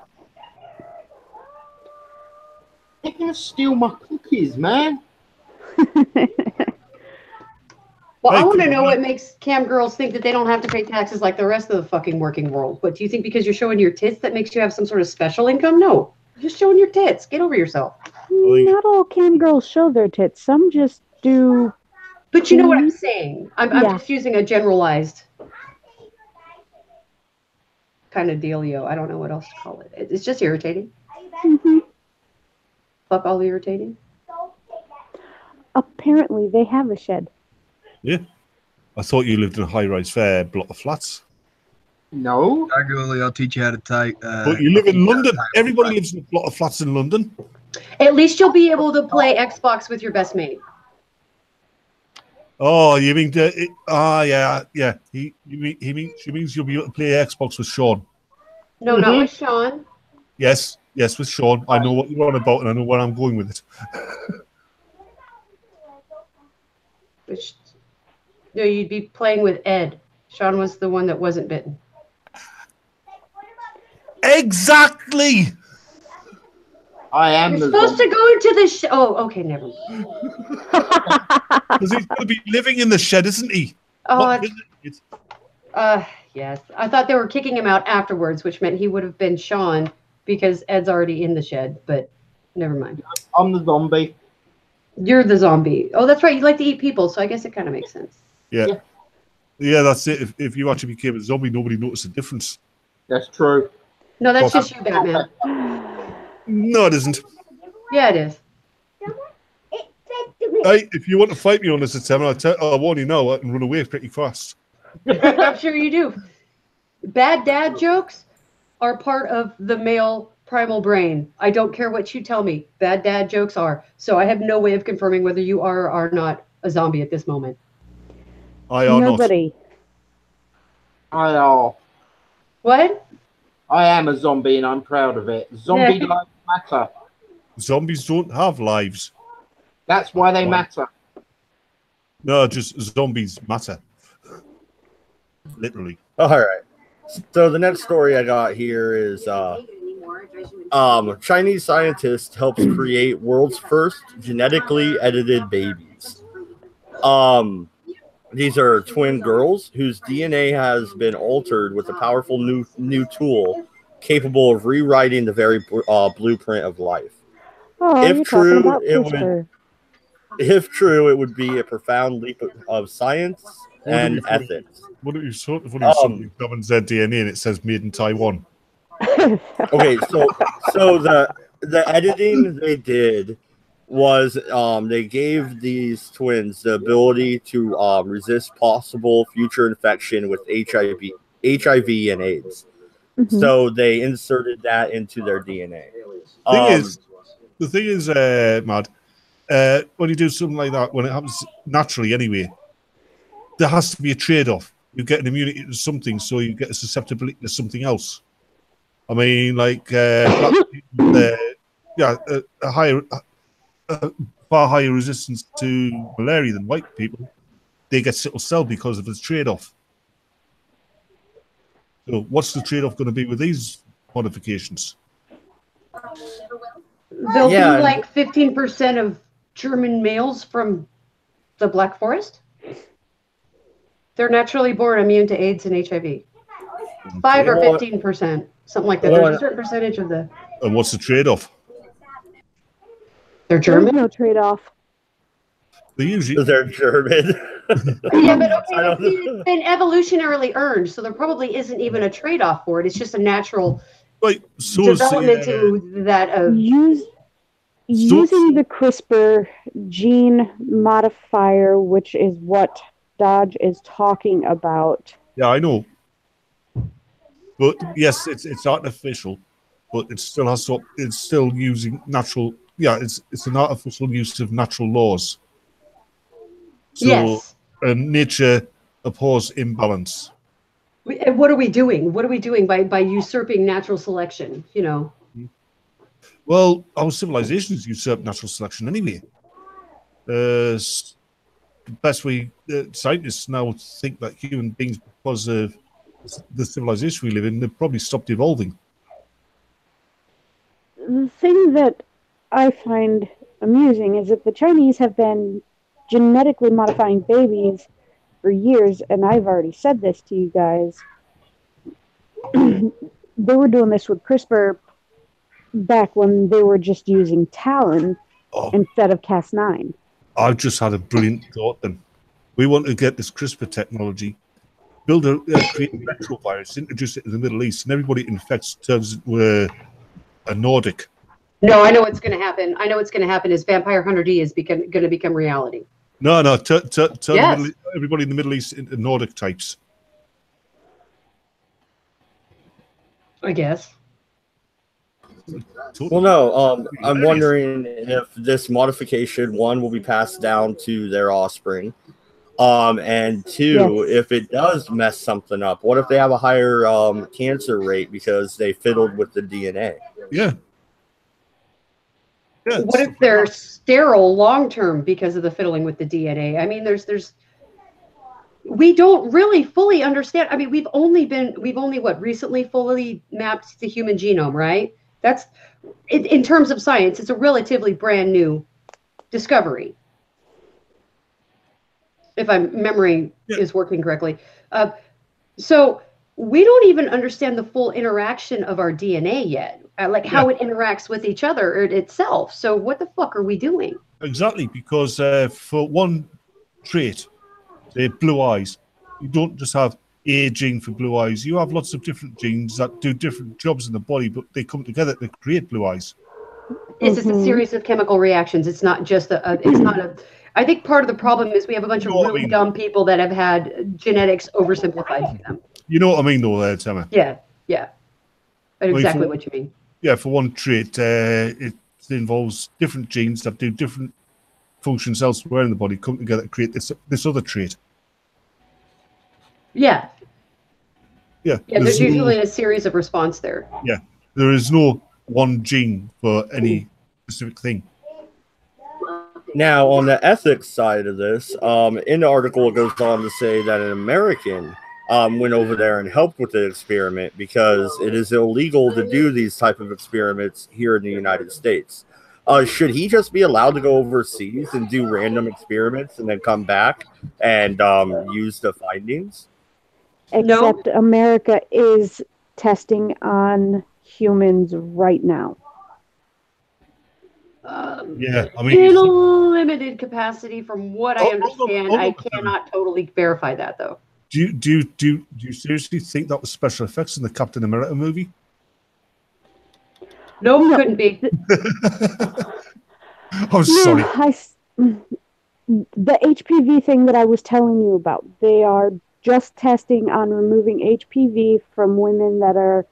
They're going to steal my cookies, man. Well, I want to know what makes cam girls think that they don't have to pay taxes like the rest of the fucking working world. But do you think because you're showing your tits that makes you have some sort of special income? No, you're just showing your tits. Get over yourself. Not all cam girls show their tits. Some just do. But you know what I'm saying. I'm just using a generalized kind of dealio. I don't know what else to call it. It's just irritating. Mm-hmm. Fuck all irritating. Apparently, they have a shed. Yeah. I thought you lived in a high-rise fair block of flats. No. Tiger Lily, I'll teach you how to type. But you live in London. Everybody lives in a block of flats in London. At least you'll be able to play Xbox with your best mate. Oh, you mean yeah. She means you'll be able to play Xbox with Sean. No, not with Sean. Yes, with Sean. I know what you're on about, and I know where I'm going with it. No, you'd be playing with Ed. Sean was the one that wasn't bitten. Exactly. I am. You're supposed to go into the Oh, okay, never mind. Because he's going to be living in the shed, isn't he? Oh, yes. I thought they were kicking him out afterwards, which meant he would have been Sean because Ed's already in the shed. But never mind. I'm the zombie. You're the zombie. Oh, that's right. You like to eat people, so I guess it kind of makes sense. Yeah, that's it. If you actually became a zombie, nobody noticed the difference. That's true. No, that's just you, Batman. No, it isn't. Yeah, it is. Hey, if you want to fight me on this attempt, I'll warn you now, I can run away pretty fast. I'm sure you do. Bad dad jokes are part of the male primal brain. I don't care what you tell me. Bad dad jokes are. So I have no way of confirming whether you are or are not a zombie at this moment. I are Nobody. not. What? I am a zombie and I'm proud of it. Zombie lives matter. Zombies don't have lives. That's why they matter. No, just zombies matter. Literally. All right. So the next story I got here is Chinese scientist helps create world's first genetically edited babies. These are twin girls whose DNA has been altered with a powerful new tool capable of rewriting the very blueprint of life. Oh, If true, it would be a profound leap of science and ethics. What are you sort of something governs their DNA and it says made in Taiwan? Okay, so the editing they did was they gave these twins the ability to resist possible future infection with HIV and AIDS. Mhm. So they inserted that into their DNA. The thing is, Mad, when you do something like that, when it happens naturally anyway, there has to be a trade-off. You get an immunity to something, so you get a susceptibility to something else. I mean, like black people, a higher, far higher resistance to malaria than white people. They get sickle cell because of this trade-off. So, what's the trade-off going to be with these modifications? They'll be like 15% of German males from the Black Forest. They're naturally born immune to AIDS and HIV. 5 or 15%, something like that. There's a certain percentage of the. And what's the trade-off? They're German. There's no trade-off. They're German. Yeah, but okay, it's been evolutionarily earned, so there probably isn't even a trade-off for it. It's just a natural development to that of using the CRISPR gene modifier, which is what Dodge is talking about. Yeah, I know. But yes, it's artificial, but it still has to. It's still using natural. Yeah, it's an artificial use of natural laws. So, yes. Nature abhors imbalance. What are we doing? What are we doing by usurping natural selection? You know. Well, our civilizations usurp natural selection anyway. The best way scientists now think that human beings, because of the civilization we live in, they've probably stopped evolving. The thing that I find amusing is that the Chinese have been genetically modifying babies for years, and I've already said this to you guys. They were doing this with CRISPR back when they were just using Talon instead of Cas9. I've just had a brilliant thought then. We want to get this CRISPR technology, create a retrovirus, introduce it in the Middle East, and everybody it infects turns into a Nordic. No, I know what's going to happen. I know what's going to happen is Vampire Hunter D is going to become reality. No, turn everybody in the Middle East into Nordic types. I guess. Well, no. I'm wondering if this modification, one, will be passed down to their offspring, and two, if it does mess something up. What if they have a higher cancer rate because they fiddled with the DNA? Yeah. What if they're sterile long term because of the fiddling with the DNA? I mean, we don't really fully understand. I mean, we've only recently fully mapped the human genome, right? That's in terms of science, it's a relatively brand new discovery. If my memory is working correctly. So we don't even understand the full interaction of our DNA yet. Like how it interacts with each other or itself. So what the fuck are we doing? Exactly, because for one trait, say blue eyes, you don't just have a gene for blue eyes. You have lots of different genes that do different jobs in the body, but they come together to create blue eyes. It's just a series of chemical reactions. It's not just I think part of the problem is we have a bunch of really dumb people that have had genetics oversimplified to them. You know what I mean, though, Temma? Yeah. I know exactly what you mean. Yeah, for one trait, it involves different genes that do different functions elsewhere in the body come together to create this other trait. Yeah, there's usually a series of response there. Yeah, there is no one gene for any specific thing. Now, on the ethics side of this, in the article, it goes on to say that an American went over there and helped with the experiment because it is illegal to do these type of experiments here in the United States. Should he just be allowed to go overseas and do random experiments and then come back and use the findings? Except America is testing on humans right now. Yeah, I mean, in a limited capacity, from what I understand. I cannot totally verify that though. Do you seriously think that was special effects in the Captain America movie? No, couldn't be. I'm sorry. The HPV thing that I was telling you about, they are just testing on removing HPV from women that are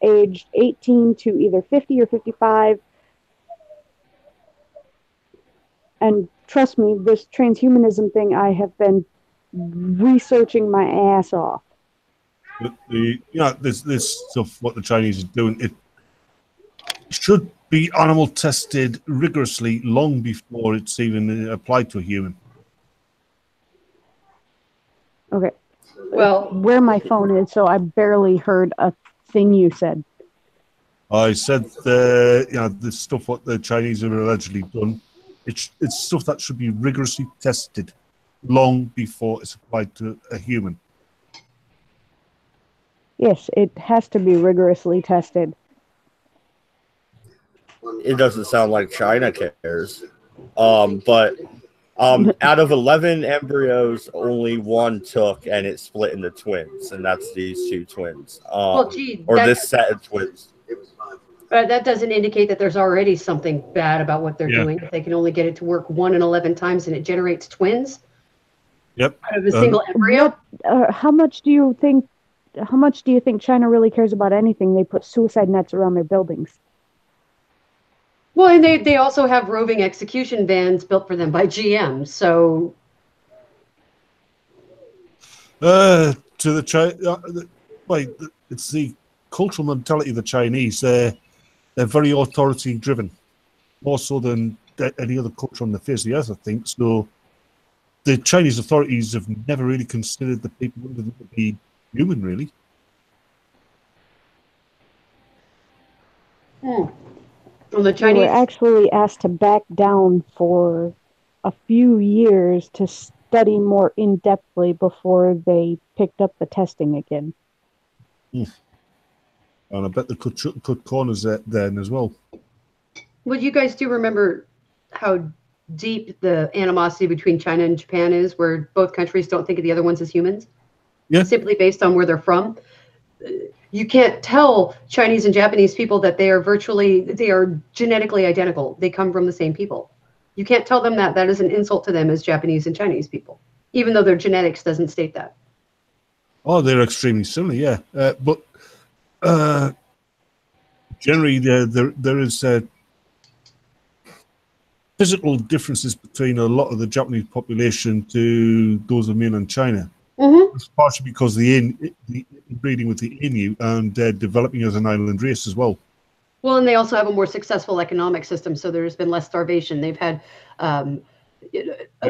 aged 18 to either 50 or 55. And trust me, this transhumanism thing, I have been researching my ass off. But this stuff, what the Chinese are doing, it should be animal tested rigorously long before it's even applied to a human. Okay. Well, Where my phone is, so I barely heard a thing you said. I said, this stuff what the Chinese have allegedly done, it's stuff that should be rigorously tested long before it's applied to a human. Yes, it has to be rigorously tested. It doesn't sound like China cares. But out of 11 embryos, only one took, and it split into twins, and that's these two twins. well, gee, Or this set of twins. that doesn't indicate that there's already something bad about what they're doing. If they can only get it to work 1 in 11 times and it generates twins Yep. out of a single embryo. How much do you think China really cares about anything? They put suicide nets around their buildings. Well, and they also have roving execution vans built for them by GM. So, To the it's the cultural mentality of the Chinese. They're very authority driven, more so than any other culture on the face of the earth, I think. So the Chinese authorities have never really considered the people under them to be human, really. well, the They Chinese were actually asked to back down for a few years to study more in-depthly before they picked up the testing again. And I bet they could cut corners then as well. Well, you guys do remember how deep the animosity between China and Japan is, where both countries don't think of the other ones as humans? Yeah. Simply based on where they're from. You can't tell Chinese and Japanese people that they are genetically identical. They come from the same people. You can't tell them that. That is an insult to them as Japanese and Chinese people, even though their genetics doesn't state that. Oh, they're extremely similar, yeah. But generally, there is physical differences between a lot of the Japanese population to those of mainland China. Mm-hmm. It's partially because the breeding with the Inuit and developing as an island race as well. Well, and they also have a more successful economic system, so there's been less starvation. They've had a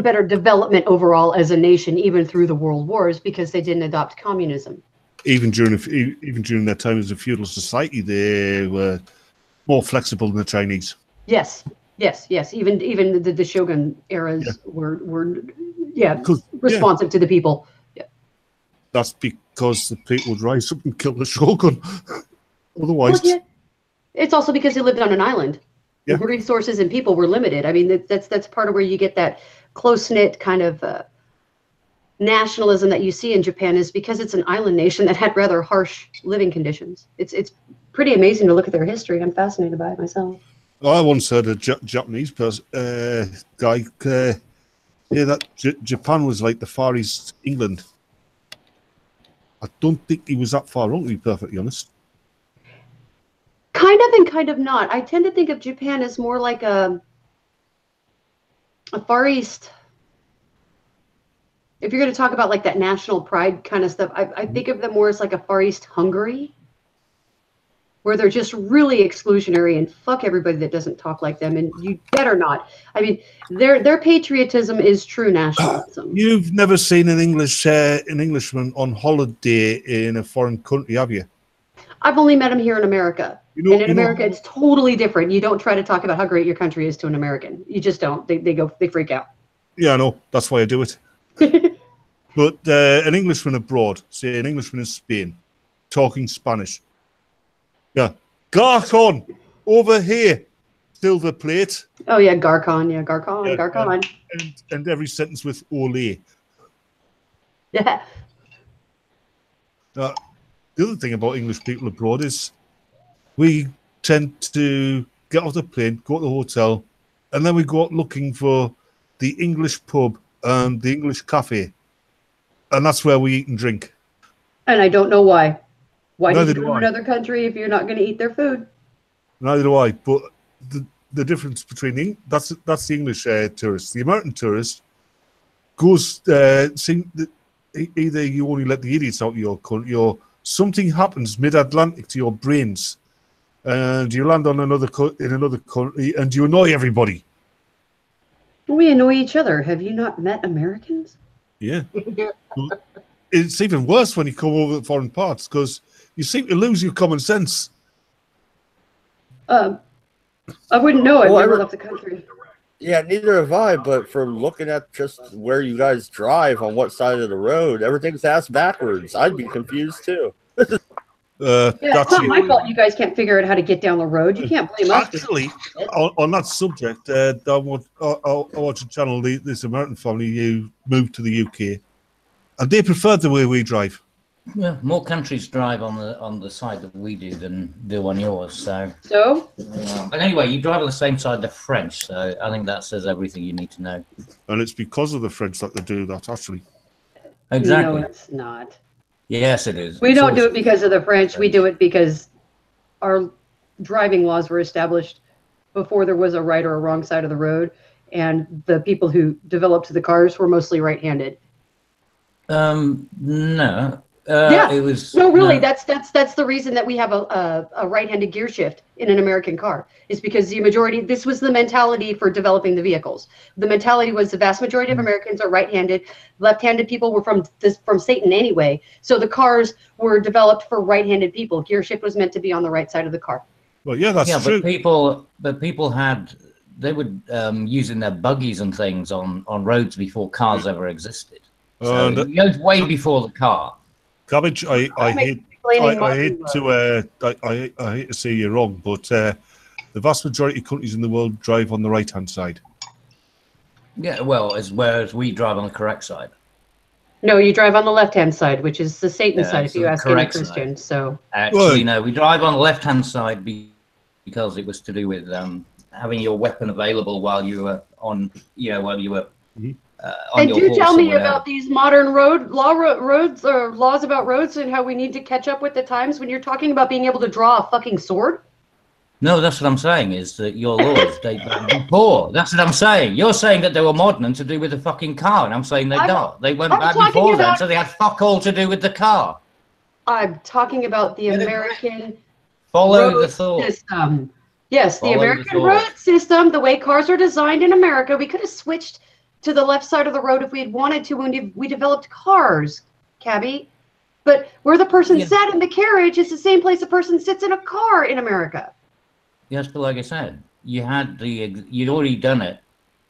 better development overall as a nation, even through the world wars, because they didn't adopt communism. Even during their time as a feudal society, they were more flexible than the Chinese. Yes. Even the Shogun eras were responsive to the people. Yeah. That's because the people would rise up and kill the Shogun. Otherwise, well, yeah. It's also because they lived on an island. Yeah. Resources and people were limited. I mean, that's part of where you get that close-knit kind of nationalism that you see in Japan, is because it's an island nation that had rather harsh living conditions. It's pretty amazing to look at their history. I'm fascinated by it myself. I once heard a Japanese person, guy say that Japan was like the Far East England. I don't think he was that far wrong, to be perfectly honest. Kind of and kind of not. I tend to think of Japan as more like a Far East. If you're going to talk about like that national pride kind of stuff, I think of them more as like a Far East Hungary, where they're just really exclusionary and fuck everybody that doesn't talk like them, and you better not. I mean, their patriotism is true nationalism. You've never seen an Englishman on holiday in a foreign country, have you? I've only met him here in America. And in America, it's totally different. You don't try to talk about how great your country is to an American. You just don't. They freak out. Yeah, I know. That's why I do it. But an Englishman abroad, say an Englishman in Spain, talking Spanish. Yeah. Garcon, over here. Silver plate. Oh, yeah, Garcon. Yeah, Garcon. Garcon. And every sentence with ole. Yeah. The other thing about English people abroad is we tend to get off the plane, go to the hotel, and then we go out looking for the English pub and the English cafe, and that's where we eat and drink. And I don't know why. Why Neither did you do go to I. another country if you're not going to eat their food? Neither do I. But the difference between that's the English tourist. The American tourist goes either you only let the idiots out of your country, or something happens mid-Atlantic to your brains, and you land on another country, and you annoy everybody. We annoy each other. Have you not met Americans? Yeah. It's even worse when you come over to foreign parts, because you seem to lose your common sense. I wouldn't know. I've Well, never left the country. Yeah, neither have I, but from looking at just where you guys drive on what side of the road, everything's ass backwards. I'd be confused too. Yeah, it's not my fault you guys can't figure out how to get down the road. You can't blame us. Actually, on that subject, I watch a channel, this American family who moved to the UK, and they prefer the way we drive. Yeah, more countries drive on the side that we do than do on yours. So. But anyway, you drive on the same side the French, so I think that says everything you need to know. And it's because of the French that they do that, actually. Exactly. No, it's not. Yes, it is. We don't do it because of the French. We do it because our driving laws were established before there was a right or a wrong side of the road, and the people who developed the cars were mostly right-handed. No. Yeah. It was no, really. That's the reason that we have a right-handed gear shift in an American car, is because the majority. This was the mentality for developing the vehicles. The mentality was the vast majority of Americans are right-handed. Left-handed people were from Satan anyway. So the cars were developed for right-handed people. Gear shift was meant to be on the right side of the car. Well, yeah, that's true. But people they were using their buggies and things on roads before cars ever existed. So it goes way before the car. Cabbage, I hate to say you're wrong, but the vast majority of countries in the world drive on the right-hand side. Yeah, well, whereas we drive on the correct side. No, you drive on the left-hand side, which is the Satan side, if you ask any Christian. So actually, no, we drive on the left-hand side because it was to do with having your weapon available while you were on, while you were. And do tell me about these modern roads or laws about roads and how we need to catch up with the times when you're talking about being able to draw a fucking sword. No, that's what I'm saying is that your laws date back before. That's what I'm saying. You're saying that they were modern and to do with the fucking car, and I'm saying they're not. They went back before then, so they had fuck all to do with the car. I'm talking about the American road system. Yes, the American road system, the way cars are designed in America. We could have switched to the left side of the road if we had wanted to when we developed cars, Cabby. But where the person sat in the carriage is the same place a person sits in a car in America. Yes, but like I said, you'd already done it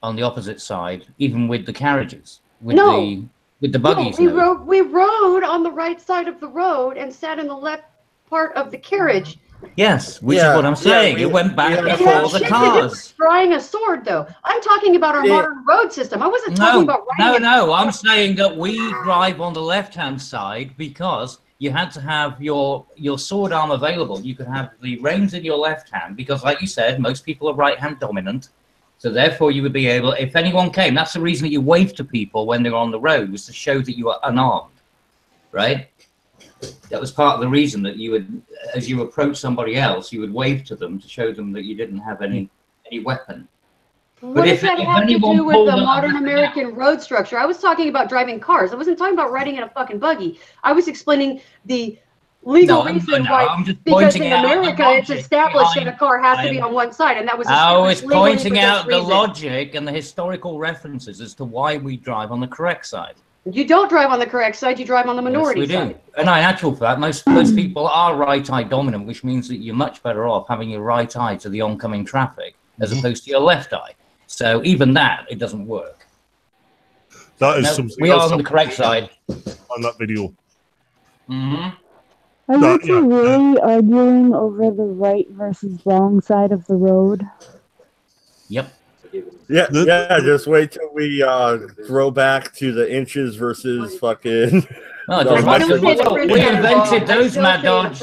on the opposite side, even with the carriages, with the buggies. No, we rode on the right side of the road and sat in the left part of the carriage. Yes, which is what I'm saying. It went back before the cars. Drawing a sword, though. I'm talking about our modern road system. I wasn't talking about riding. No. I'm saying that we drive on the left-hand side because you had to have your sword arm available. You could have the reins in your left hand because, like you said, most people are right-hand dominant. So therefore, you would be able, if anyone came, that's the reason that you wave to people when they're on the road, was to show that you are unarmed, right? That was part of the reason that you would, as you approach somebody else, you would wave to them to show them that you didn't have any weapon. What does that have to do with the modern American road structure? I was talking about driving cars. I wasn't talking about riding in a fucking buggy. I was explaining the legal reason why, because in America it's established that a car has to be on one side, and that was I was pointing out the logic and the historical references as to why we drive on the correct side. You don't drive on the correct side, you drive on the minority side. Do. And in actual fact, most people are right-eye dominant, which means that you're much better off having your right eye to the oncoming traffic as opposed to your left eye. So even that, it doesn't work. That is something we are on the correct side. On that video. Are you two really arguing over the right versus wrong side of the road? Yep. Yeah, just wait till we throw back to the inches versus fucking. We invented those, Mad Dogs.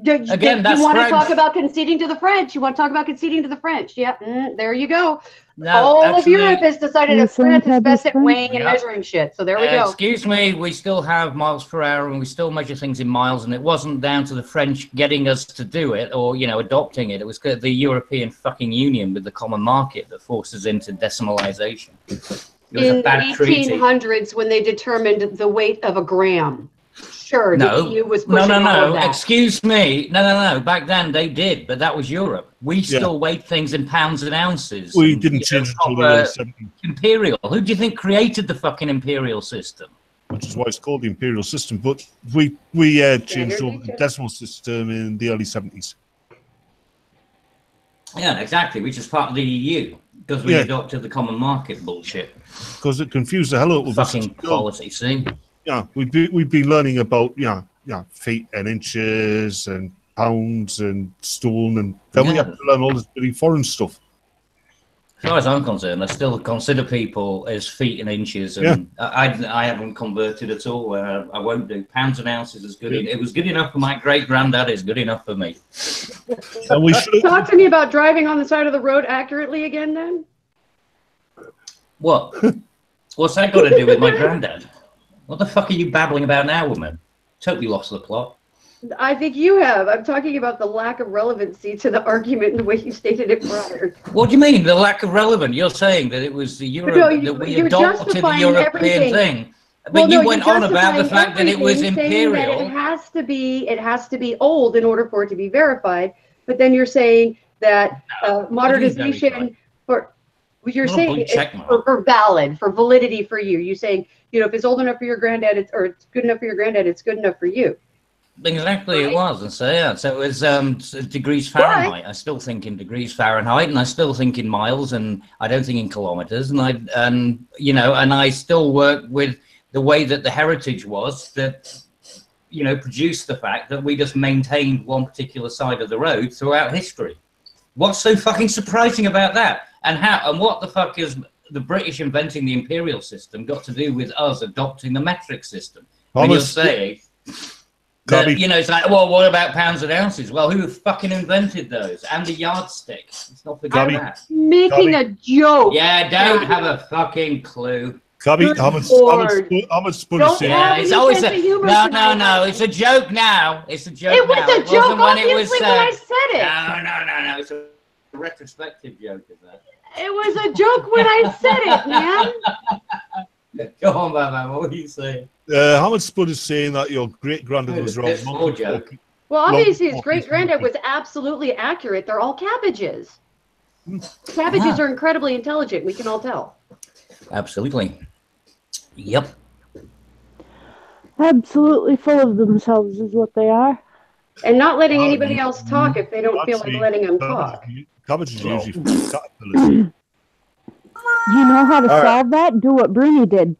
Again, that's you want to French. talk about conceding to the French? You want to talk about conceding to the French? Yeah, there you go. No, All of actually, Europe has decided You that France saying is best at French? weighing and Yeah. measuring shit. So there we go. Excuse me, we still have miles per hour and we still measure things in miles, and it wasn't down to the French getting us to do it or, you know, adopting it. It was the European fucking Union with the common market that forced us into decimalization. It was In a bad the treaty. 1800s, when they determined the weight of a gram, sure, No, the EU was no, pushing no, all of no. that. Excuse me. No. Back then they did, but that was Europe. We still weighed things in pounds and ounces. We and, didn't you know, change it until the early 70s, imperial. Who do you think created the fucking imperial system? which is why it's called the imperial system. But we changed over the decimal system in the early 70s. Yeah, exactly. Which is part of the EU because we adopted the common market bullshit. Because it confused the hell out of us. Fucking quality, see? Yeah, we'd be learning about feet and inches and pounds and stone, and then we have to learn all this bloody foreign stuff. As far as I'm concerned, I still consider people as feet and inches, and I haven't converted at all. I won't do. Pounds and ounces is good. It was good enough for my great granddad. It's good enough for me. And we should Talk to me about driving on the side of the road accurately again, then. What? What's that got to do with my granddad? What the fuck are you babbling about now, woman? Totally lost the plot. I think you have. I'm talking about the lack of relevancy to the argument and the way you stated it prior. What do you mean, the lack of relevance? You're saying that it was the Europe that we adopted the European thing. But you went on about the fact that it was imperial. It has to be old in order for it to be verified. But then you're saying that modernization for valid, for validity for you. You're saying, if it's old enough for your granddad, it's good enough for your granddad, it's good enough for you. Exactly, it was. And so it was degrees Fahrenheit. I still think in degrees Fahrenheit, and I still think in miles, and I don't think in kilometers. And I still work with the way that the heritage was that, produced the fact that we just maintained one particular side of the road throughout history. What's so fucking surprising about that? And what the fuck is the British inventing the imperial system got to do with us adopting the metric system? When you're saying that, it's like, well, what about pounds and ounces? Well, who fucking invented those? And the yardstick. Let's not forget that. Making a joke. Yeah, don't have a fucking clue. Gabby, how much spoon is yeah, it's always no. It's a joke now. It's a joke. It was now. a joke when I said it. No. It's a retrospective joke, is that? It was a joke when I said it, man. Go on, Batman. What were you saying? How much spoon is saying that your great granddad was wrong? Well, obviously, his great granddad was absolutely accurate. They're all cabbages. Cabbages are incredibly intelligent. We can all tell. Absolutely. Yep. Absolutely full of themselves is what they are. And not letting anybody else talk if they don't feel like letting them talk. Cabbages are usually caterpillars. You know how to solve that? Do what Bruni did.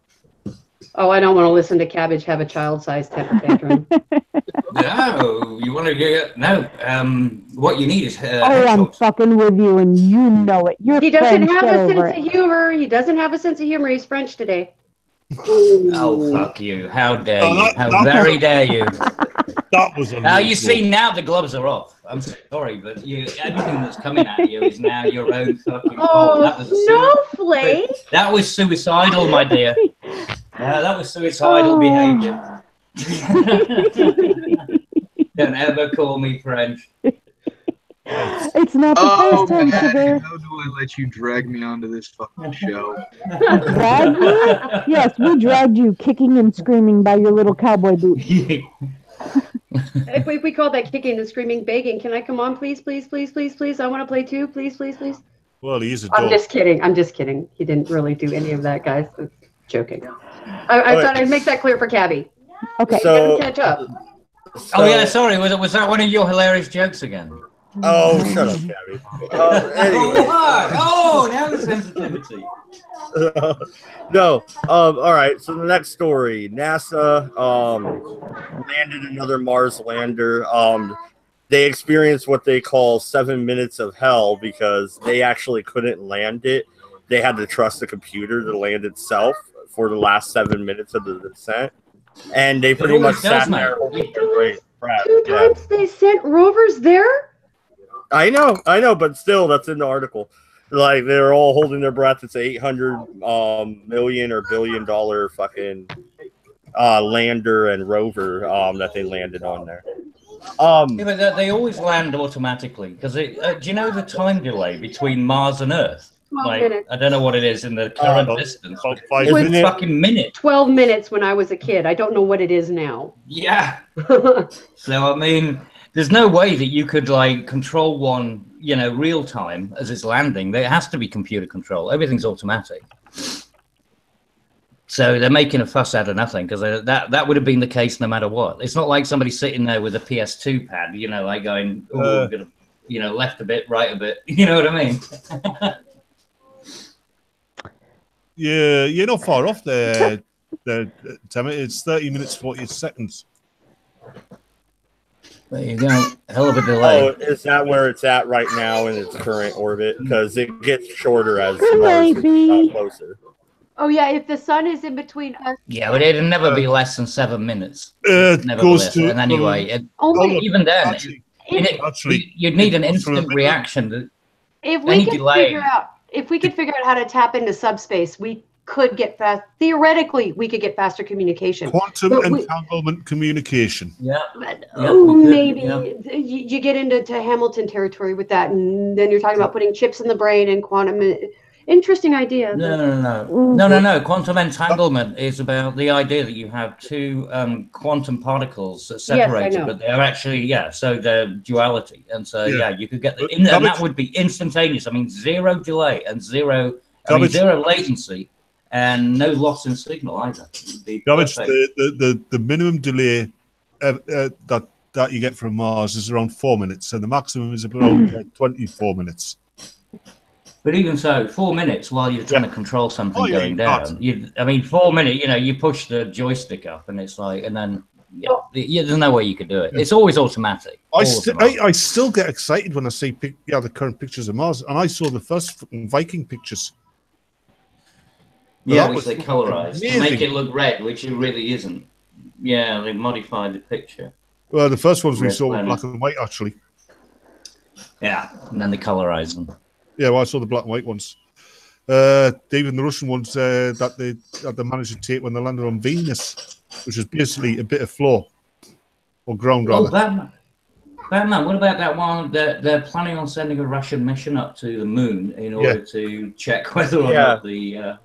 Oh, I don't want to listen to Cabbage have a child-sized tantrum. No, you want to get what you need is. I'm fucking with you, and you know it. He doesn't have a sense of humor. He doesn't have a sense of humor. He's French today. Oh, fuck you! How dare you? How very dare you? That was now you see. Now the gloves are off. I'm sorry, but everything that's coming at you is now your own fucking fault. That was snowflake! That was suicidal, my dear. That was suicidal behaviour. Don't ever call me French. It's not the first time, sugar. How do I let you drag me onto this fucking show? Drag you? Yes, we dragged you kicking and screaming by your little cowboy boots. If we call that kicking and screaming, begging, can I come on, please, please, please, please, please? I want to play too, please, please, please. Well, he is a dog. I'm just kidding. He didn't really do any of that, guys. I'm joking. I thought I'd make that clear for Cabby. Okay. So, catch up. Oh yeah, sorry. Was that one of your hilarious jokes again? Oh, shut up, Cabby. Anyway. Oh, now the sensitivity. No. All right. So the next story: NASA landed another Mars lander. They experienced what they call 7 minutes of hell because they actually couldn't land it. They had to trust the computer to land itself for the last 7 minutes of the descent. And they pretty much sat there. Two times they sent rovers there? I know, but still, that's in the article. Like, they're all holding their breath. It's $800 million or $1 billion fucking lander and rover that they landed on there. Yeah, but they always land automatically because do you know the time delay between Mars and Earth? 12 minutes. I don't know what it is in the current distance. It was fucking minute. 12 minutes when I was a kid. I don't know what it is now. Yeah. So I mean, there's no way that you could like control one, you know, real time as it's landing. There has to be computer control. Everything's automatic. So they're making a fuss out of nothing because that would have been the case no matter what. It's not like somebody sitting there with a PS2 pad, you know, like going, oh, gonna, you know, left a bit, right a bit. You know what I mean? Yeah, you're not far off there, Tim. It's 30 minutes, 40 seconds. There you go. Hell of a delay. Oh, is that where it's at right now in its current orbit? Because it gets shorter as Mars gets closer. Oh, yeah, if the sun is in between us. Yeah, but it'd never be less than 7 minutes. Goes to, and anyway, even then, you'd need an instant reaction. If we could figure out how to tap into subspace, we could get fast. Theoretically, we could get faster communication. Quantum entanglement communication. Yeah. Maybe you get into Hamilton territory with that, and then you're talking about putting chips in the brain and quantum. Interesting idea. No. Quantum entanglement is about the idea that you have two quantum particles that separate, but they're actually so they're duality, and so you could get and that would be instantaneous. I mean, zero delay and zero latency, and no loss in signal either. The minimum delay that you get from Mars is around 4 minutes, and the maximum is around 24 minutes. But even so, 4 minutes while you're trying to control something going down. I mean, 4 minutes. You know, you push the joystick up, and it's like, and then there's no way you could do it. It's always automatic. I still get excited when I see the current pictures of Mars, and I saw the first fucking Viking pictures. Yeah, which they colorized to make it look red, which it really isn't. Yeah, they modified the picture. Well, the first ones we saw were black and white, actually. Yeah, and then they colorized them. Yeah, well, I saw the black and white ones. Even the Russian ones that they managed to take when they landed on Venus, which is basically a bit of floor or ground, rather. Batman, what about that one that they're planning on sending a Russian mission up to the moon in order to check whether or not the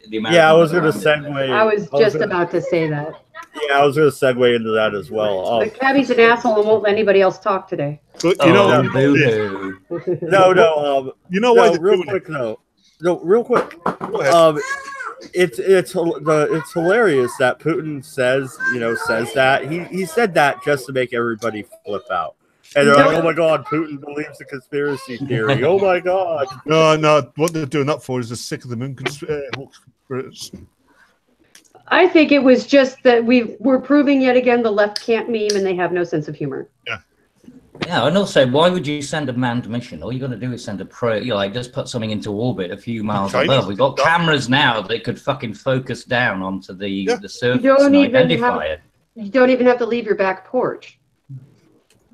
Americans I was going to segue. I was just about to say that. Yeah, I was going to segue into that as well. But Cabby's an asshole and won't let anybody else talk today. But why? Real quick. It's hilarious that Putin says that he said that just to make everybody flip out. And they're like, oh my God, Putin believes the conspiracy theory. Oh my God. No, what they're doing that for is the sick of the moon conspiracy. I think it was just that we're proving yet again the left can't meme and they have no sense of humor. Yeah, and also, why would you send a manned mission? All you got to do is send a just put something into orbit a few miles above. We've got cameras now that could fucking focus down onto the surface and identify it. You don't even have to leave your back porch.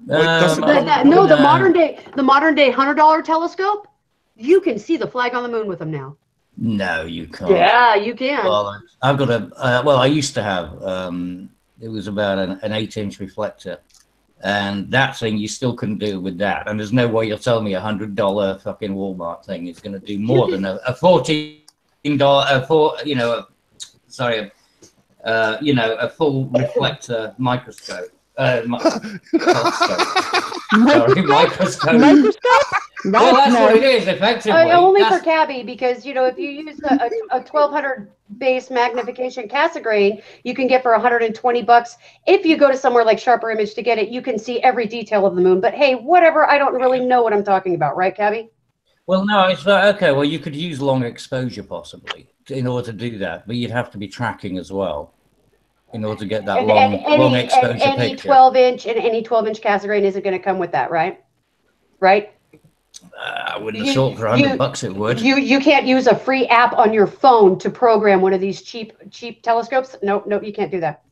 The modern day $100 telescope, you can see the flag on the moon with them now. No, you can't. Yeah, you can. Well, I've got I used to have, it was about an 8-inch reflector. And that thing you still couldn't do with that. And there's no way you'll tell me $100 fucking Walmart thing is going to do more than a $14, a full reflector microscope. Microscope. Well, that's what it is, effectively. Only for Cabby, because, if you use a 1200 base magnification Cassegrain, you can get for $120. If you go to somewhere like Sharper Image to get it, you can see every detail of the moon. But hey, whatever, I don't really know what I'm talking about, right, Cabby? Well, no, it's okay. Well, you could use long exposure possibly in order to do that, but you'd have to be tracking as well in order to get that long exposure picture. Any 12-inch and any 12-inch Cassegrain isn't going to come with that, right? Right? I wouldn't have thought for $100 it would. You can't use a free app on your phone to program one of these cheap telescopes. Nope, you can't do that.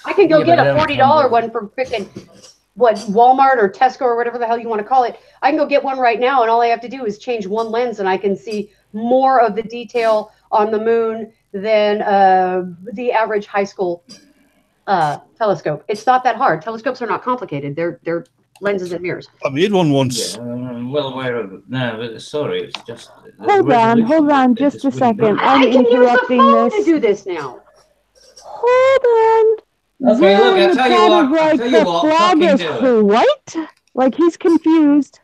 I can go Yeah, get but a I don't $40 one from frickin' what, Walmart or Tesco or whatever the hell you want to call it. I can go get one right now, and all I have to do is change one lens, and I can see more of the detail on the moon than the average high school telescope. It's not that hard. Telescopes are not complicated. They're lenses and mirrors. I made one once. Yeah, I'm well aware of it. No, but sorry, it's just. Hold on, just a second. I I'm can use the interrupting phone to this. do this now. Hold on. Okay, look, I'll tell you Zen what, is like, I'll tell you the what, flag fucking is do it. white? Like, he's confused.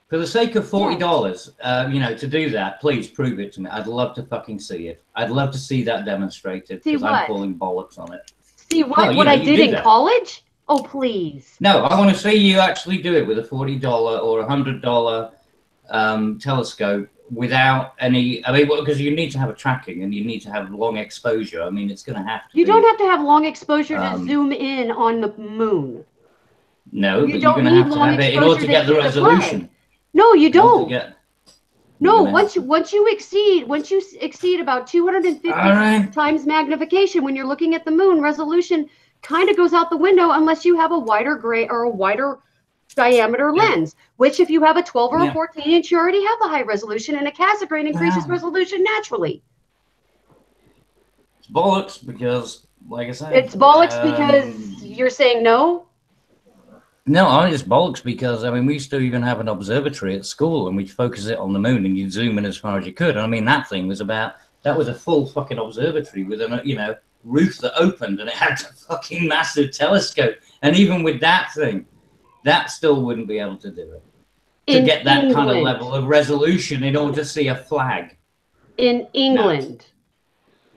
For the sake of $40, you know, to do that, please prove it to me. I'd love to fucking see it. I'd love to see that demonstrated, See because what? I'm calling bollocks on it. See what? No, you what know, I you did do in that. college? Oh, please. No, I want to see you actually do it with a $40 or $100 telescope without any. I mean, because you need to have a tracking and you need to have long exposure. I mean, it's going to have to. You be, don't have to have long exposure to um, zoom in on the moon. No, You but you're don't going to need have to long have it in order to exposure get the to see the resolution. flag. No, you In order to don't. get- No, you're gonna once have you exceed about 250 All right. times magnification when you're looking at the moon, resolution kind of goes out the window unless you have a wider gray or a wider diameter lens, which if you have a 12 or a 14 inch, you already have the high resolution, and a Cassegrain increases resolution naturally. It's bollocks because, like I said, It's bollocks because you're saying no? No, I mean, it's bollocks because, I mean, we used to even have an observatory at school and we'd focus it on the moon and you'd zoom in as far as you could. And I mean, that thing was that was a full fucking observatory with a, you know, roof that opened and it had a fucking massive telescope. And even with that thing, that still wouldn't be able to do it. To get that kind of level of resolution in order to see a flag. In England.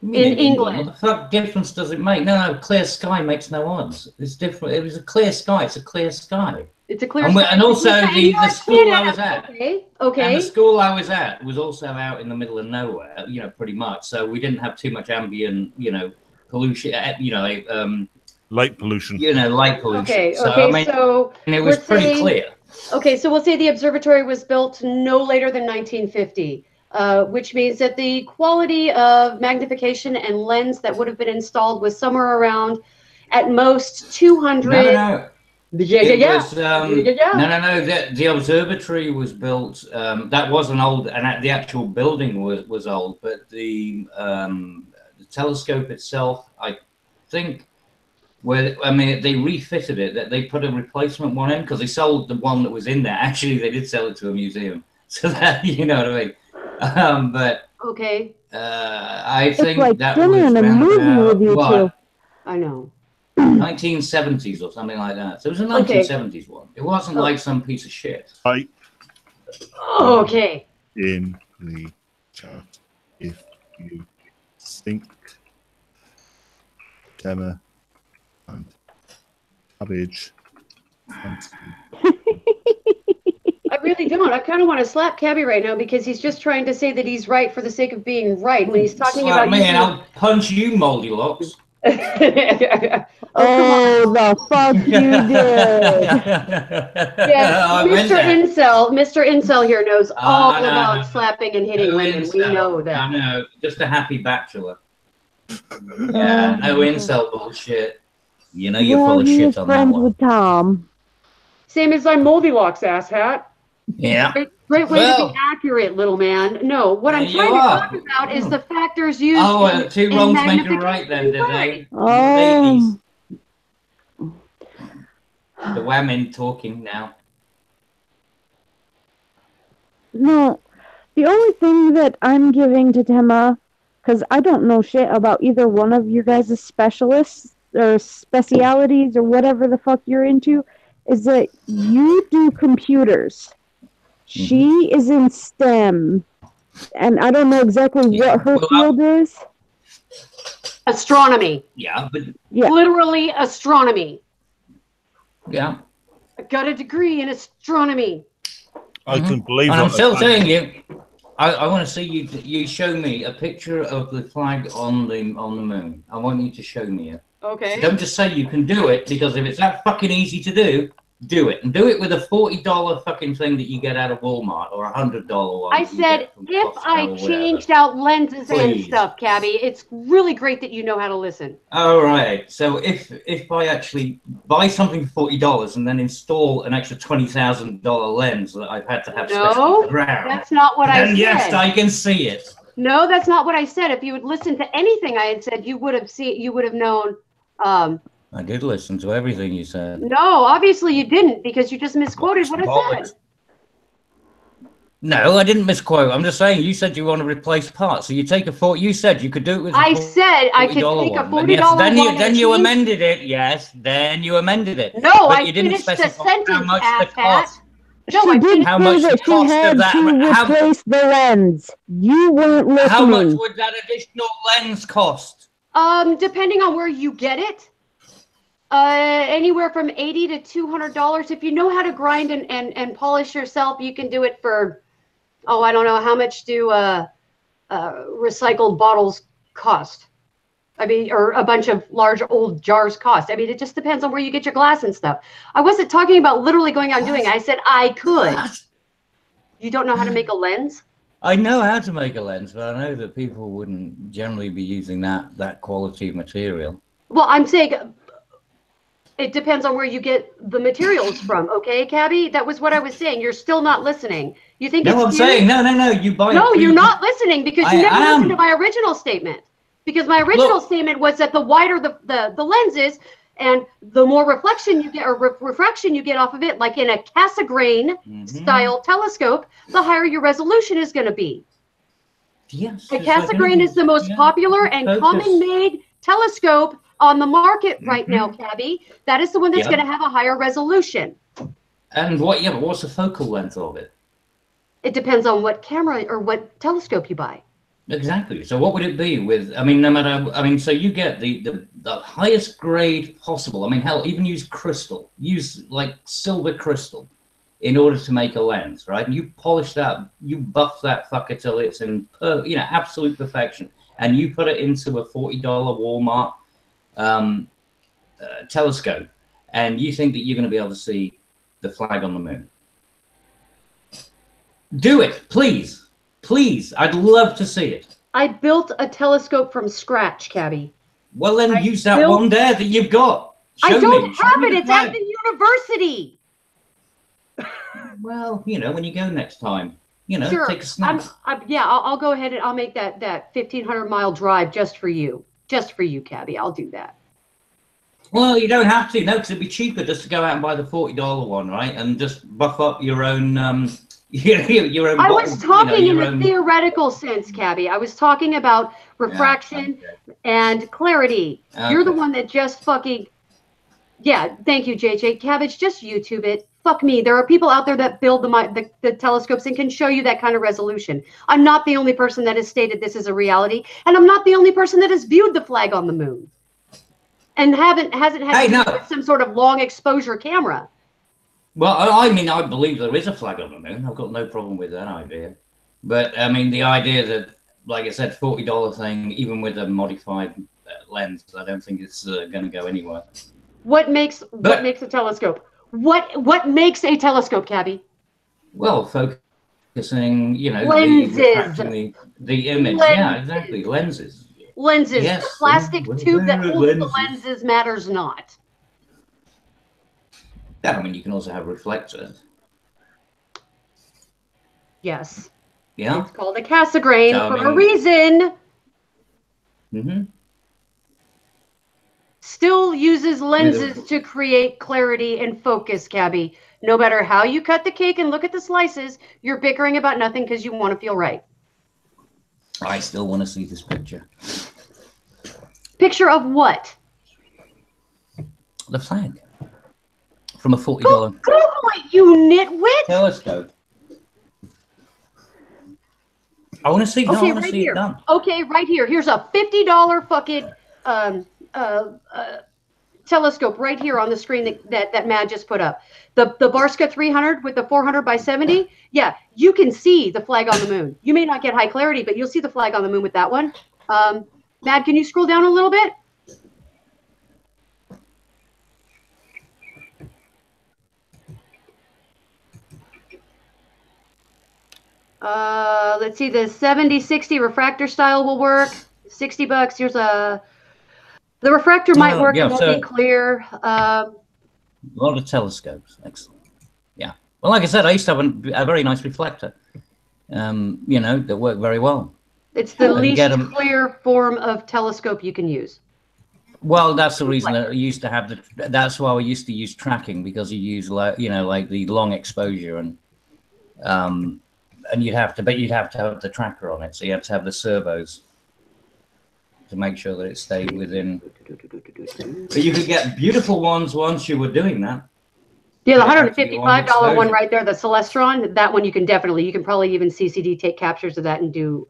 In England. What the fuck difference does it make? No, clear sky makes no odds. It's different. It was a clear sky. It's a clear sky. It's a clear and, sky. and also the school I was at. Okay. And the school I was at was also out in the middle of nowhere, you know, pretty much. So we didn't have too much ambient, you know, pollution, you know, light pollution. You know, light pollution. Okay. So, Okay. I mean, So and it was pretty clear. Okay. So we'll say the observatory was built no later than 1950. Which means that the quality of magnification and lens that would have been installed was somewhere around, at most, 200. No. No. The observatory was built. That was an old, and the actual building was old, but the telescope itself, I think, they refitted it. That they put a replacement one in because they sold the one that was in there. Actually, they did sell it to a museum, so that you know what I mean. But okay, I think like that dinner was and a movie with you two. I know. 1970s or something like that. So it was a 1970s one. It wasn't like some piece of shit. Right. Okay. In the chat, if you think Temma and cabbage. I really don't. I kind of want to slap Cabby right now because he's just trying to say that he's right for the sake of being right when he's talking Slap about me and I'll punch you, moldy locks. Oh, the fuck you did. Yes, Mr. Incel here knows all about slapping and hitting women. We know that. I know. Just a happy bachelor. Yeah, no incel bullshit. You know you're full of shit on that friends one. with Tom. Same as I'm Moldy Locks, asshat. Yeah. Great way to be accurate, little man. No, what I'm trying to talk about is the factors used. Oh, two wrongs make a right then, did they? Oh. The women talking now. No, the only thing that I'm giving to Temma, because I don't know shit about either one of your guys' specialists or specialities or whatever the fuck you're into, is that you do computers. She is in STEM, and I don't know exactly what her field is. Astronomy. Yeah, but literally astronomy. Yeah. I got a degree in astronomy. I can believe and that. I'm still saying you. I want to see you show me a picture of the flag on the moon. I want you to show me it. Okay. Don't just say you can do it, because if it's that fucking easy to do, do it, and do it with a $40 fucking thing that you get out of Walmart, or $100 one. I said if I changed out lenses and stuff, Cabby, it's really great that you know how to listen. All right. So if I actually buy something for $40 and then install an extra $20,000 lens that I've had to have specially ground, that's not what I said. Yes, I can see it. No, that's not what I said. If you would listen to anything I had said, you would have known. I did listen to everything you said. No, obviously you didn't, because you just misquoted what I said. No, I didn't misquote. I'm just saying you said you want to replace parts. So you take you said you could do it with I said I could take a $40 one. Then you amended it. Yes, then you amended it. No, but I finished the sentence, how much the cost. No, I did how much that she had to replace the lens. You weren't listening. How much would that additional lens cost? Depending on where you get it. Anywhere from $80 to $200. If you know how to grind and polish yourself, you can do it for, I don't know, how much do recycled bottles cost? I mean, or a bunch of large old jars cost. I mean, it just depends on where you get your glass and stuff. I wasn't talking about literally going out and doing it. I said I could. You don't know how to make a lens? I know how to make a lens, but I know that people wouldn't generally be using that quality of material. Well, I'm saying it depends on where you get the materials from, okay, Cabby? That was what I was saying. You're still not listening. You think no, I'm saying no. You buy. No, you're not listening because you never listened to my original statement. Because my original statement was that the wider the lens is, and the more reflection you get or refraction you get off of it, like in a Cassegrain style telescope, the higher your resolution is going to be. Yes. A Cassegrain is the most popular and common made telescope on the market right now, Cabby. That is the one that's going to have a higher resolution. And what's the focal length of it? It depends on what camera or what telescope you buy. Exactly. So what would it be with, so you get the highest grade possible. I mean, hell, even use crystal. Use like silver crystal in order to make a lens, right? And you polish that, you buff that fucker till it's in, absolute perfection. And you put it into a $40 Walmart telescope, and you think that you're going to be able to see the flag on the moon. Do it, please. Please, I'd love to see it. I built a telescope from scratch, Cabby. Well, then use that one there that you've got. I don't have it. It's at the university. Well, when you go next time, sure. Take a snap. I'll go ahead and I'll make that 1,500-mile drive just for you. Just for you, Cabby. I'll do that. Well, you don't have to, because it'd be cheaper just to go out and buy the $40 one, right? And just buff up your own... I was talking in a theoretical sense, Cabby. I was talking about refraction and clarity. Okay. You're the one that just fucking... Yeah, thank you, JJ. Cabbage, just YouTube it. Fuck me. There are people out there that build the telescopes and can show you that kind of resolution. I'm not the only person that has stated this is a reality, and I'm not the only person that has viewed the flag on the moon and hasn't had to do some sort of long exposure camera. Well, I believe there is a flag on the moon. I've got no problem with that idea. But, I mean, the idea that, like I said, $40 thing, even with a modified lens, I don't think it's going to go anywhere. What makes a telescope? What makes a telescope, Cabby? Well, focusing, lenses. The image. Lenses. Yeah, exactly. Lenses. Lenses. Yes. The plastic tube that holds the lenses matters not. Yeah, I mean, you can also have reflectors. Yes. Yeah. It's called a Cassegrain for a reason. Mm-hmm. Still uses lenses to create clarity and focus, Cabby. No matter how you cut the cake and look at the slices, you're bickering about nothing because you want to feel right. I still want to see this picture. Picture of what? The flag. From a $40. Google it, you nitwit! Telescope. I want to see. Okay, I want to see it done. Okay, right here. Here's a $50 fucking telescope right here on the screen that Matt just put up. The Barska 300 with the 400 by 70. Yeah, you can see the flag on the moon. You may not get high clarity, but you'll see the flag on the moon with that one. Matt, can you scroll down a little bit? Let's see, the 70-60 refractor style will work. $60. Here's a. The refractor might work. Yeah, it won't be clear. A lot of telescopes. Excellent. Yeah. Well, like I said, I used to have a very nice reflector. You know, that worked very well. It's the least clear form of telescope you can use. Well, that's the reason that I used to have that's why we used to use tracking, because you use you know, like the long exposure and you'd have to have the tracker on it, so you have to have the servos to make sure that it stayed within. But you could get beautiful ones once you were doing that. Yeah, the $155 one right there, the Celestron, that one you can probably even CCD take captures of that and do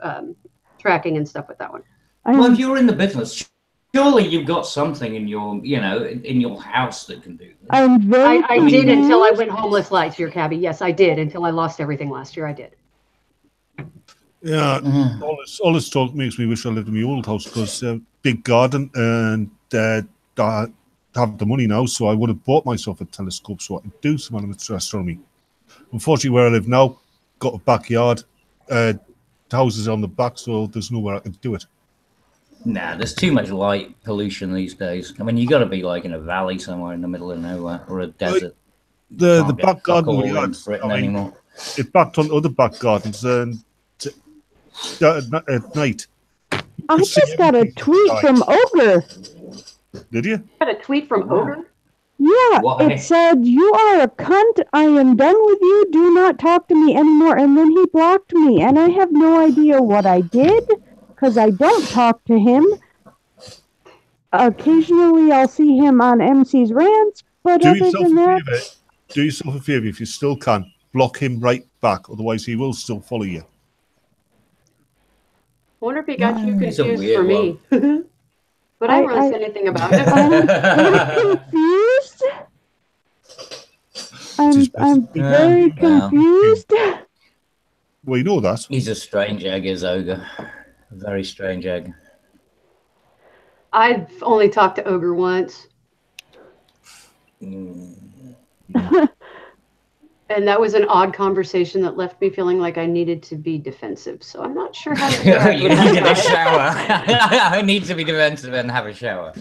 tracking and stuff with that one. Well, if you're in the business, surely you've got something in your, you know, in your house that can do this. I did until I went homeless last year, Cabby. Yes, I did until I lost everything last year. I did. Yeah, all this talk makes me wish I lived in my old house, because big garden, and I have the money now, so I would have bought myself a telescope so I can do some amateur astronomy. Unfortunately, where I live now, got a backyard, houses on the back, so there's nowhere I can do it. Nah, there's too much light pollution these days. I mean, you got to be like in a valley somewhere in the middle of nowhere, or a desert. The back garden we had, anymore. It backed on other back gardens, and at night. I just got a tweet from Ogre. Did you? Got a tweet from Ogre? Yeah, it said, "You are a cunt. I am done with you. Do not talk to me anymore." And then he blocked me, and I have no idea what I did, because I don't talk to him. Occasionally, I'll see him on MC's rants, but other than that, do yourself a favor, if you still can, block him right back. Otherwise, he will still follow you. I wonder if he got you confused for me. But I don't really say anything about it. I'm confused. I'm very confused. Well, you know that. He's a strange egg, is Ogre. A very strange egg. I've only talked to Ogre once. And that was an odd conversation that left me feeling like I needed to be defensive. So I'm not sure how to You needed a shower. I need to be defensive and have a shower.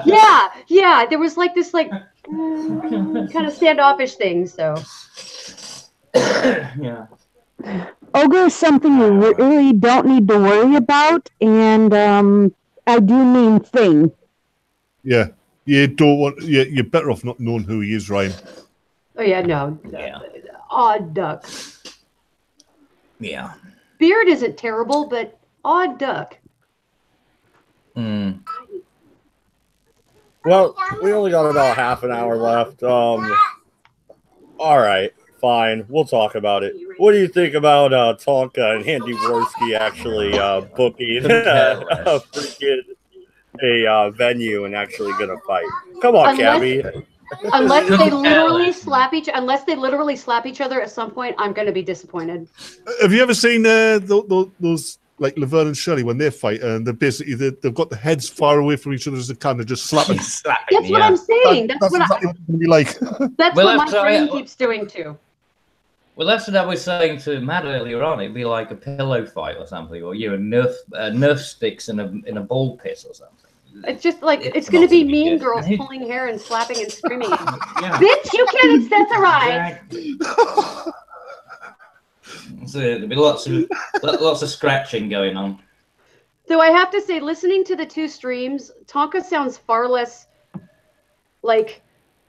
Yeah. There was like this kind of standoffish thing. So yeah. Ogre is something you really don't need to worry about, and I do mean thing. Yeah, you don't want. You're better off not knowing who he is, Ryan. Oh yeah, no. Yeah. Odd duck. Yeah. Beard isn't terrible, but odd duck. Well, we only got about half an hour left. All right, fine. We'll talk about it. What do you think about Tonka and Andy Worski actually booking a venue and actually gonna fight? Come on, Cabby. Unless they literally slap each other at some point, I'm going to be disappointed. Have you ever seen those like Laverne and Shirley when they fight, and they've got the heads far away from each other as they can, they're just slapping. That's what I'm saying. That's what exactly what it'd be like. That's what my brain keeps doing too. Well, that's what I was saying to Matt earlier on. It'd be like a pillow fight or something, or Nerf sticks in a ball pit or something. It's just like it's going to be mean girls pulling hair and slapping and screaming. Yeah. Bitch, you can't accessorize. So there'll be lots of scratching going on. So I have to say, listening to the two streams, Tonka sounds far less like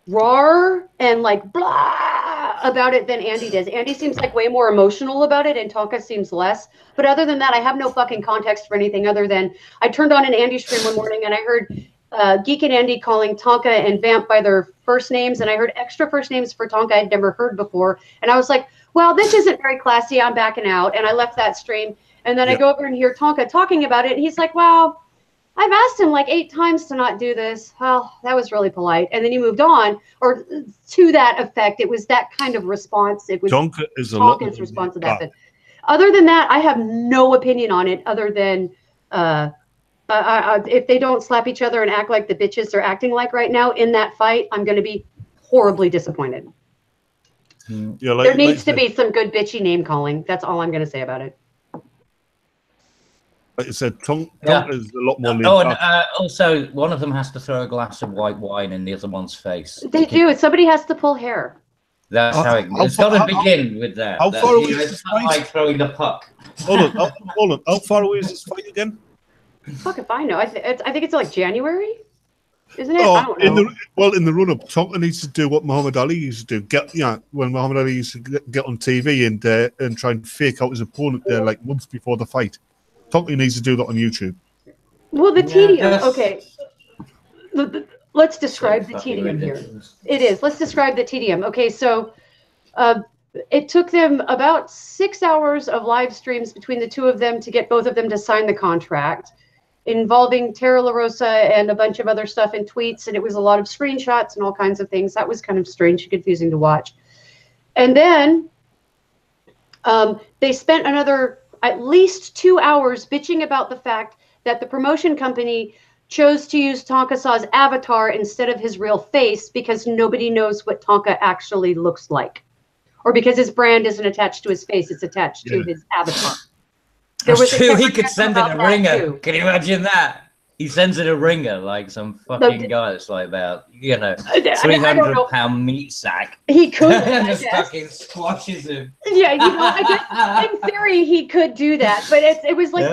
raw and like blah about it than Andy does. Andy seems like way more emotional about it, and Tonka seems less. But other than that, I have no fucking context for anything other than I turned on an Andy stream one morning and I heard Geek and Andy calling Tonka and Vamp by their first names, and I heard extra first names for Tonka I'd never heard before. And I was like, well, this isn't very classy. I'm backing out. And I left that stream. And then I go over and hear Tonka talking about it. And he's like, wow, I've asked him like 8 times to not do this. Well, that was really polite. And then he moved on, or to that effect. It was that kind of response. It was Tonka's response to that. But other than that, I have no opinion on it other than if they don't slap each other and act like the bitches they're acting like right now in that fight, I'm going to be horribly disappointed. Yeah, There needs to be some good bitchy name calling. That's all I'm going to say about it. Like I said, Tonka is a lot more. Oh, and also one of them has to throw a glass of white wine in the other one's face. They do. Somebody has to pull hair. That's how it's got to begin with that. How far away is it's this not like throwing the puck. Hold on. How far away is this fight again? Fuck if I know. I think it's like January, isn't it? Oh, I don't know. in the run-up, Tonka needs to do what Muhammad Ali used to do. When Muhammad Ali used to get on TV and try and fake out his opponent there like months before the fight. Tonka needs to do that on YouTube. Well, the tedium. Okay. Let's describe the tedium here. It is. Let's describe the tedium. Okay, so it took them about 6 hours of live streams between the two of them to get both of them to sign the contract, involving Tara LaRosa and a bunch of other stuff in tweets, and it was a lot of screenshots and all kinds of things. That was kind of strange and confusing to watch. And then they spent another at least 2 hours bitching about the fact that the promotion company chose to use Tonka Saw's avatar instead of his real face because nobody knows what Tonka actually looks like. Or because his brand isn't attached to his face, it's attached to his avatar. That's true. He could send it a ringer. Too. Can you imagine that? He sends it a ringer, like some fucking guy that's like about, 300-pound meat sack. He could. And just fucking squashes him. Yeah, I guess in theory he could do that, but it was like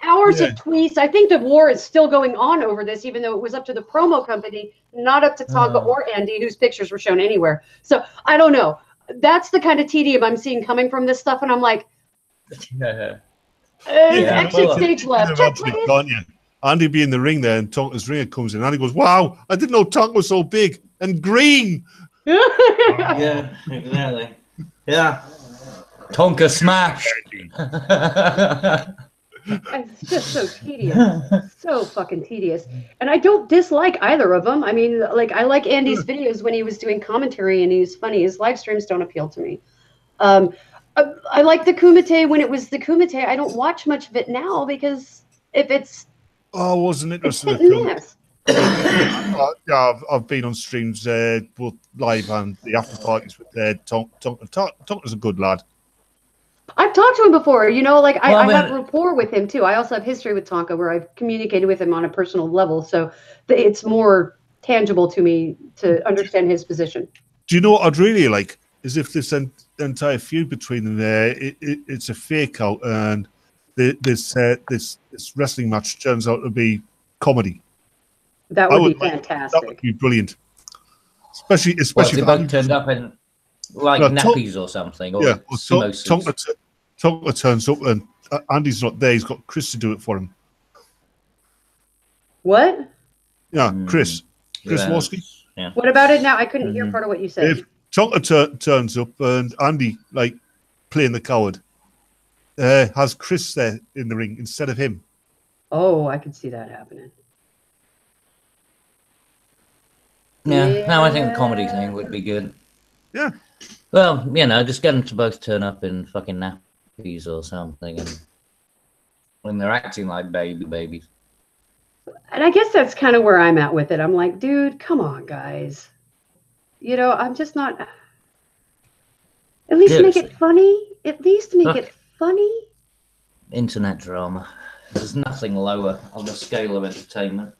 hours of tweets. I think the war is still going on over this, even though it was up to the promo company, not up to Tonka or Andy, whose pictures were shown anywhere. So I don't know. That's the kind of tedium I'm seeing coming from this stuff, and I'm like, exit stage left. Andy be in the ring there, and Tonka's ringer comes in. Andy goes, "Wow, I didn't know Tonka was so big and green." Yeah, exactly. Yeah, Tonka smash. It's just so tedious, so fucking tedious. And I don't dislike either of them. I mean, like I like Andy's videos when he was doing commentary and he was funny. His live streams don't appeal to me. I like the Kumite when it was the Kumite. I don't watch much of it now because if it's wasn't interested. I've been on streams both live and the after parties with Tonka's a good lad. I've talked to him before, like I have rapport with him too. I also have history with Tonka where I've communicated with him on a personal level, so it's more tangible to me to understand his position. Do you know what I'd really like? Is if this entire feud between them there, it's a fake out, and this wrestling match turns out to be comedy. That would be fantastic. That would be brilliant. Especially if they both turned up in like nappies or something, or sumo suits. Tonka turns up and Andy's not there. He's got Chris to do it for him. What? Yeah, Chris Woski. Yeah. What about it now? I couldn't hear part of what you said. If Tonka turns up and Andy, like playing the coward, has Chris there in the ring instead of him. Oh, I could see that happening. Yeah, no, I think the comedy thing would be good. Yeah. Well, just get them to both turn up in fucking nappies or something, and when they're acting like babies. And I guess that's kind of where I'm at with it. I'm like, dude, come on, guys. I'm just not. At least make it funny. At least make it funny. Internet drama. There's nothing lower on the scale of entertainment.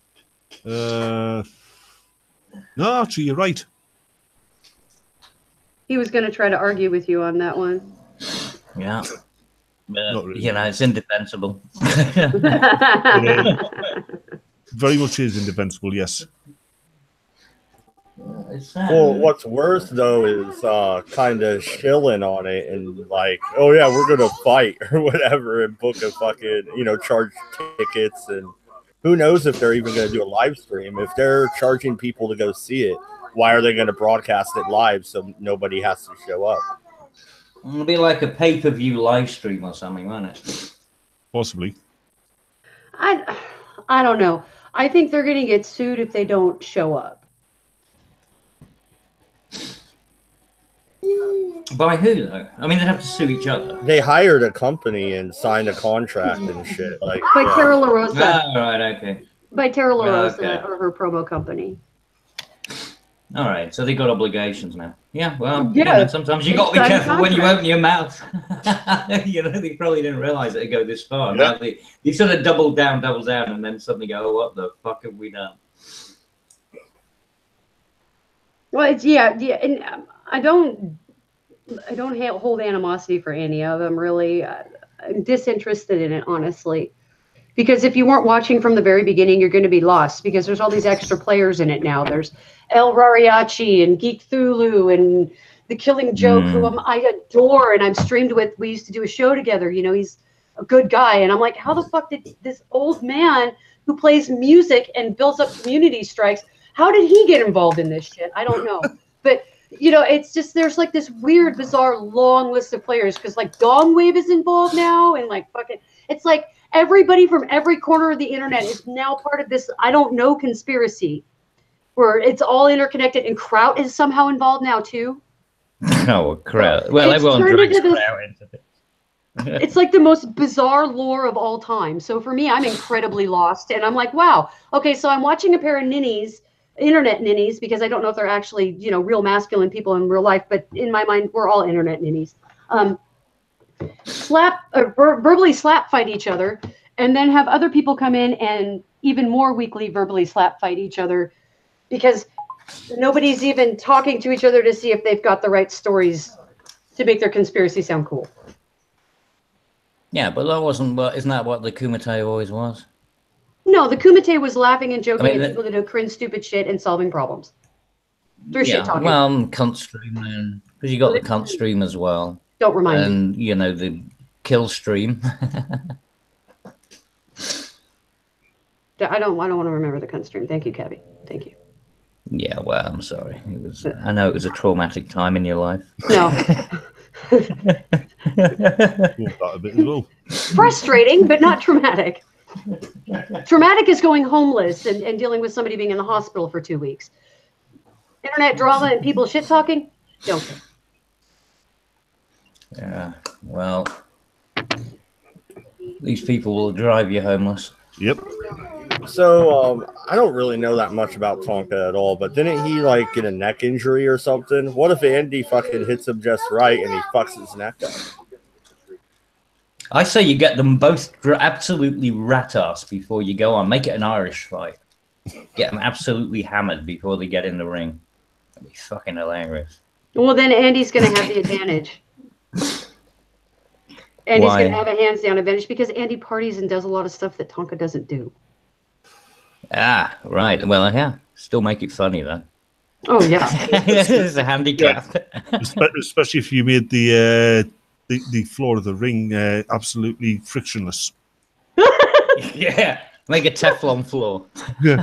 No, actually, you're right. He was going to try to argue with you on that one. Yeah. Really. It's indefensible. Very much is indefensible, yes. Well, what's worse though is kind of shilling on it and like, oh yeah, we're gonna fight or whatever and book a fucking, charge tickets, and who knows if they're even gonna do a live stream. If they're charging people to go see it, why are they gonna broadcast it live so nobody has to show up? It'll be like a pay-per-view live stream or something, won't it? Possibly. I don't know. I think they're gonna get sued if they don't show up. By who though? I mean, they'd have to sue each other. They hired a company and signed a contract and shit. Like by Tara LaRosa. Oh, right, okay. By Tara LaRosa or her promo company. All right, so they got obligations now. Yeah, well, Yeah, you know, sometimes you got to be it's careful when you contract. open your mouth. You know, they probably didn't realize it would go this far. Yeah. Now they sort of double down, and then suddenly go, oh, what the fuck have we done? Well, it's yeah, and I don't hold animosity for any of them really. I'm disinterested in it, honestly. Because if you weren't watching from the very beginning, you're going to be lost because there's all these extra players in it now. There's El Rariachi and Geek Thulu and The Killing Joke, who I adore and I'm streamed with. We used to do a show together. You know, he's a good guy. And I'm like, how the fuck did this old man who plays music and builds up community strikes, how did he get involved in this shit? I don't know. But, you know, it's just there's like this weird, bizarre, long list of players because like Dongwave is involved now and like fucking, it's like, everybody from every corner of the internet is now part of this, I don't know, conspiracy where it's all interconnected and Kraut is somehow involved now too. Oh, Kraut. Well, everyone drags Kraut into it. It's like the most bizarre lore of all time. So for me, I'm incredibly lost and I'm like, wow, okay, so I'm watching a pair of ninnies, internet ninnies, because I don't know if they're actually, you know, real masculine people in real life, but in my mind, we're all internet ninnies. Verbally slap fight each other and then have other people come in and even more weakly verbally slap fight each other because nobody's even talking to each other to see if they've got the right stories to make their conspiracy sound cool. Yeah, but that wasn't isn't that what the Kumite always was? No, the Kumite was laughing and joking I mean, at people that do cringe stupid shit and solving problems through shit talking. Well, cunt stream, because you got the cunt stream as well. Don't remind me. And you know the kill stream. I don't want to remember the cunt stream. Thank you, Cabby. Thank you. Yeah, well, I'm sorry. It was. I know it was a traumatic time in your life. No. That a bit as well. Frustrating, but not traumatic. Traumatic is going homeless and dealing with somebody being in the hospital for 2 weeks. Internet drama and people shit talking. Don't care. Yeah, well, these people will drive you homeless. Yep. So, I don't really know that much about Tonka at all, but didn't he, like, get a neck injury or something? What if Andy fucking hits him just right and he fucks his neck up? I say you get them both absolutely rat-ass before you go on. Make it an Irish fight. Get them absolutely hammered before they get in the ring. That'd be fucking hilarious. Well, then Andy's going to have the advantage. Andy's going to have a hands-down advantage because Andy parties and does a lot of stuff that Tonka doesn't do. Ah, right. Well, yeah. Still make it funny, though. Oh, yeah. It's a handicap. Yeah. Especially if you made the floor of the ring absolutely frictionless. Yeah. Make a Teflon floor. Yeah.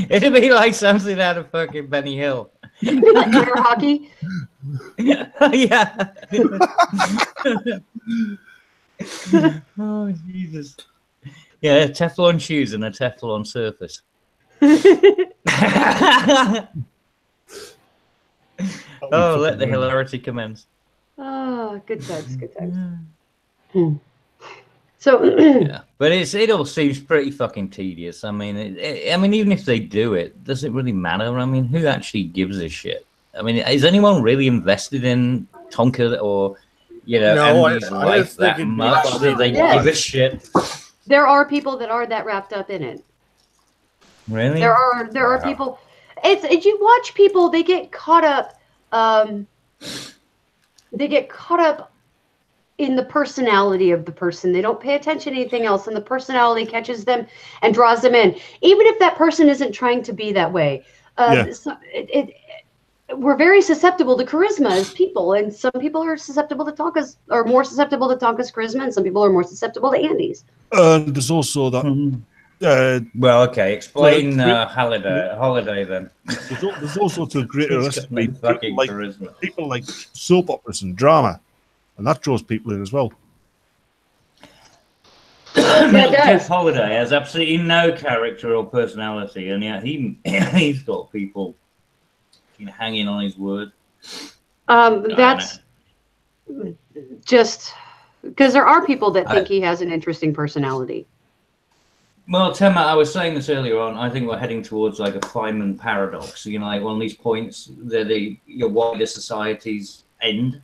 It'd be like something out of fucking Benny Hill. Air hockey. Yeah. Oh, Jesus. Yeah, Teflon shoes and a Teflon surface. Oh, let the hilarity commence. Oh, good times, good times. So, yeah, but it all seems pretty fucking tedious. I mean, I mean, even if they do it, does it really matter? I mean, who actually gives a shit? I mean, is anyone really invested in Tonka or, you know, Andy's life that much? Do they give a shit? There are people that are that wrapped up in it. Really? There are people. It's you watch people. They get caught up. They get caught up in the personality of the person. They don't pay attention to anything else, and the personality catches them and draws them in, even if that person isn't trying to be that way. So we're very susceptible to charisma as people, and some people are susceptible to Tonka's, or more susceptible to Tonka's charisma, and some people are more susceptible to Andy's. There's also that. Well, okay. Explain Holiday then. There's also to a greater recipe charisma. People like soap operas and drama, and that draws people in as well. Jeff Holiday has absolutely no character or personality, and yet he's got people hanging on his word. That's just because there are people that think he has an interesting personality. Well, Tema, I was saying this earlier on. I think we're heading towards like a Feynman paradox. You know, like one of these points that your wider societies end.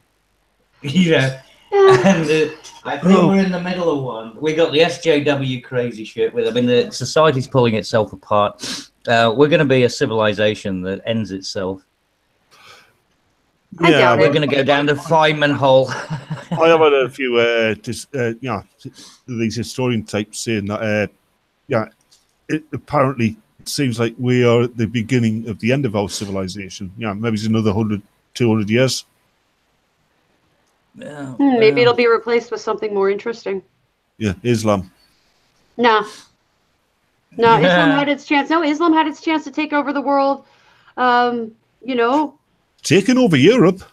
You know, and I think we're in the middle of one. We got the SJW crazy shit with. I mean, the society's pulling itself apart. We're going to be a civilization that ends itself. I doubt We're it. going to go down the Feynman hole. I have had a few, these historian types saying that, it apparently seems like we are at the beginning of the end of our civilization. Yeah, maybe it's another 100, 200 years. Maybe it'll be replaced with something more interesting. Yeah, Islam. No, Islam had its chance. No, Islam had its chance to take over the world. You know, taking over Europe.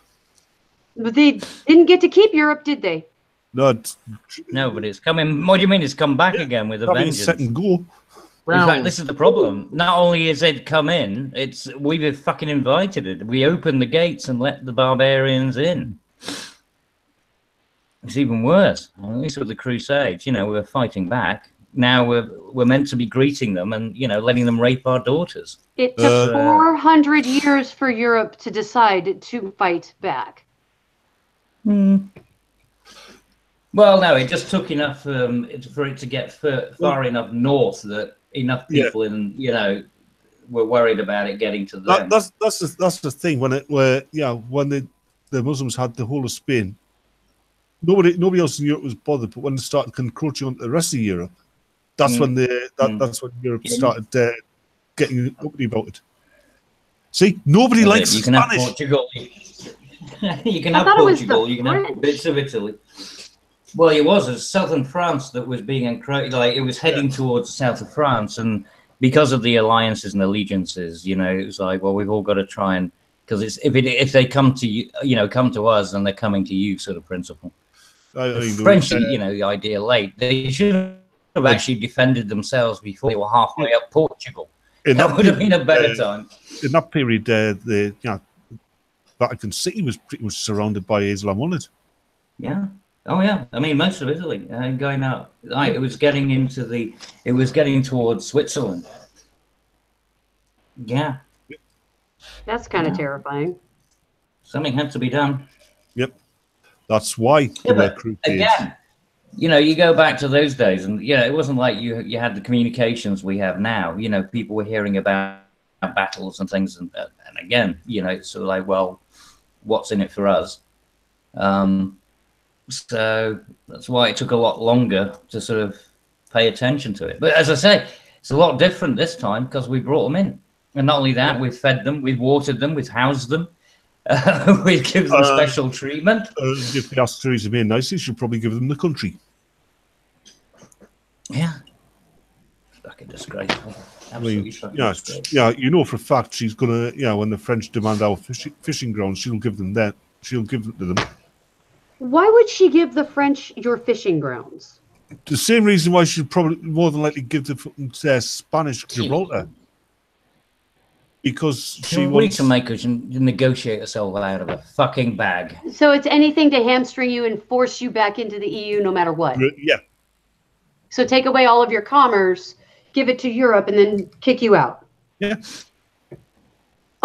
But they didn't get to keep Europe, did they? No, but it's coming. What do you mean it's come back again with a vengeance? Second goal. In fact, this is the problem. Not only has it come in, we've fucking invited it. We opened the gates and let the barbarians in. It's even worse. At least with the Crusades, you know, we were fighting back. Now we're meant to be greeting them and, you know, letting them rape our daughters. It took 400 years for Europe to decide to fight back. Well, no, it just took enough for it to get far enough north that enough people in, you know, were worried about it getting to them. That's the thing when the Muslims had the whole of Spain. Nobody else in Europe was bothered, but when they started encroaching on the rest of Europe, that's when that's when Europe started getting uppity about it. See, nobody likes you can Spanish. Have Portugal. You can have Portugal. You can have bits of Italy. Well, it was southern France that was being encroached. Like it was heading towards the south of France, and because of the alliances and allegiances, you know, it was like, well, we've all got to try and because if they come to you, you know, come to us, then they're coming to you, sort of principle. French, you know, the idea late. They should have actually defended themselves before they were halfway up Portugal. That would have been a better time. In that period, the Vatican City was pretty much surrounded by Islam, wasn't it? Yeah. Oh yeah. I mean, most of Italy going out. It was getting towards Switzerland. Yeah. That's kind of terrifying. Something had to be done. Yep. That's why again, you know, you go back to those days, and you know, it wasn't like you had the communications we have now. You know, people were hearing about battles and things, and again, you know, it's sort of like, well, what's in it for us? So that's why it took a lot longer to sort of pay attention to it. But as I say, it's a lot different this time because we brought them in, and not only that, we've fed them, we've watered them, we've housed them. We give them special treatment. If the Asteroids are being nice, you should probably give them the country. Yeah. Fucking disgraceful. Absolutely disgraceful. Yeah, you know for a fact she's going to, when the French demand our fishing grounds, she'll give them that. She'll give them to them. Why would she give the French your fishing grounds? The same reason why she'd probably more than likely give the Spanish Gibraltar. Because she wants to make us negotiate herself out of a fucking bag. So it's anything to hamstring you and force you back into the EU no matter what. Yeah. So take away all of your commerce, give it to Europe, and then kick you out. Yeah.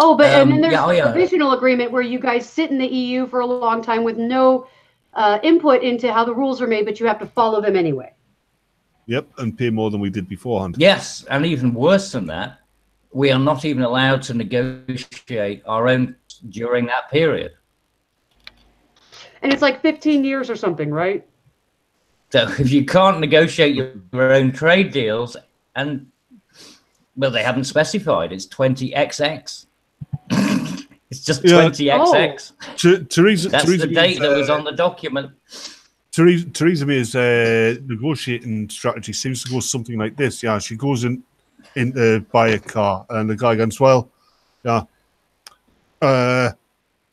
Oh, but and then there's a provisional agreement where you guys sit in the EU for a long time with no input into how the rules are made, but you have to follow them anyway. Yep, and pay more than we did beforehand. Yes, and even worse than that, we are not even allowed to negotiate our own during that period. And it's like 15 years or something, right? So if you can't negotiate your own trade deals, and, well, they haven't specified, it's 20XX. It's just 20XX. That's the date that was on the document. Theresa May's negotiating strategy seems to go something like this. Yeah, she goes in to buy a car, and the guy goes, well, yeah.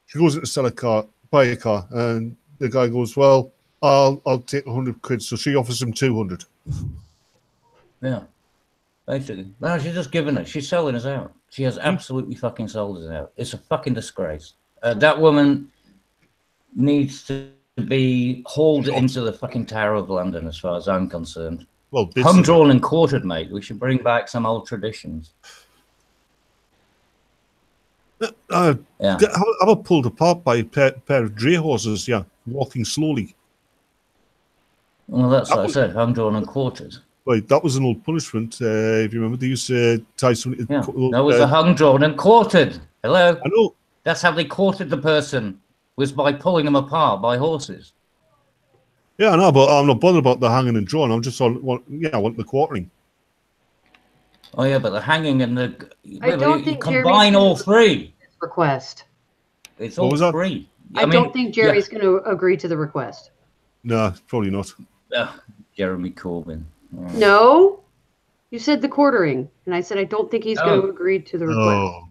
She goes in to sell a car, buy a car, and the guy goes, well, I'll take 100 quid. So she offers him 200. Yeah, basically. No, she's just giving it. She's selling us out. She has absolutely fucking sold us out. It's a fucking disgrace. That woman needs to be hauled into the fucking Tower of London, as far as I'm concerned. Well, hung, drawn, and quartered, mate. We should bring back some old traditions. I was pulled apart by a pair of dray horses, walking slowly. Well, that's what I said, hung, drawn, and quartered. Right, that was an old punishment. If you remember, they used to tie somebody. Yeah, that was a hung, drawn, and quartered. Hello? I know. That's how they quartered the person, was by pulling them apart by horses. Yeah, I know, but I'm not bothered about the hanging and drawing. I'm just I want the quartering. Oh, yeah, but the hanging and the... I don't think combine Jeremy's all three. Request. It's all three. I don't think Jerry's going to agree to the request. No, probably not. Jeremy Corbyn. Oh. No, you said the quartering, and I said I don't think he's going to agree to the request.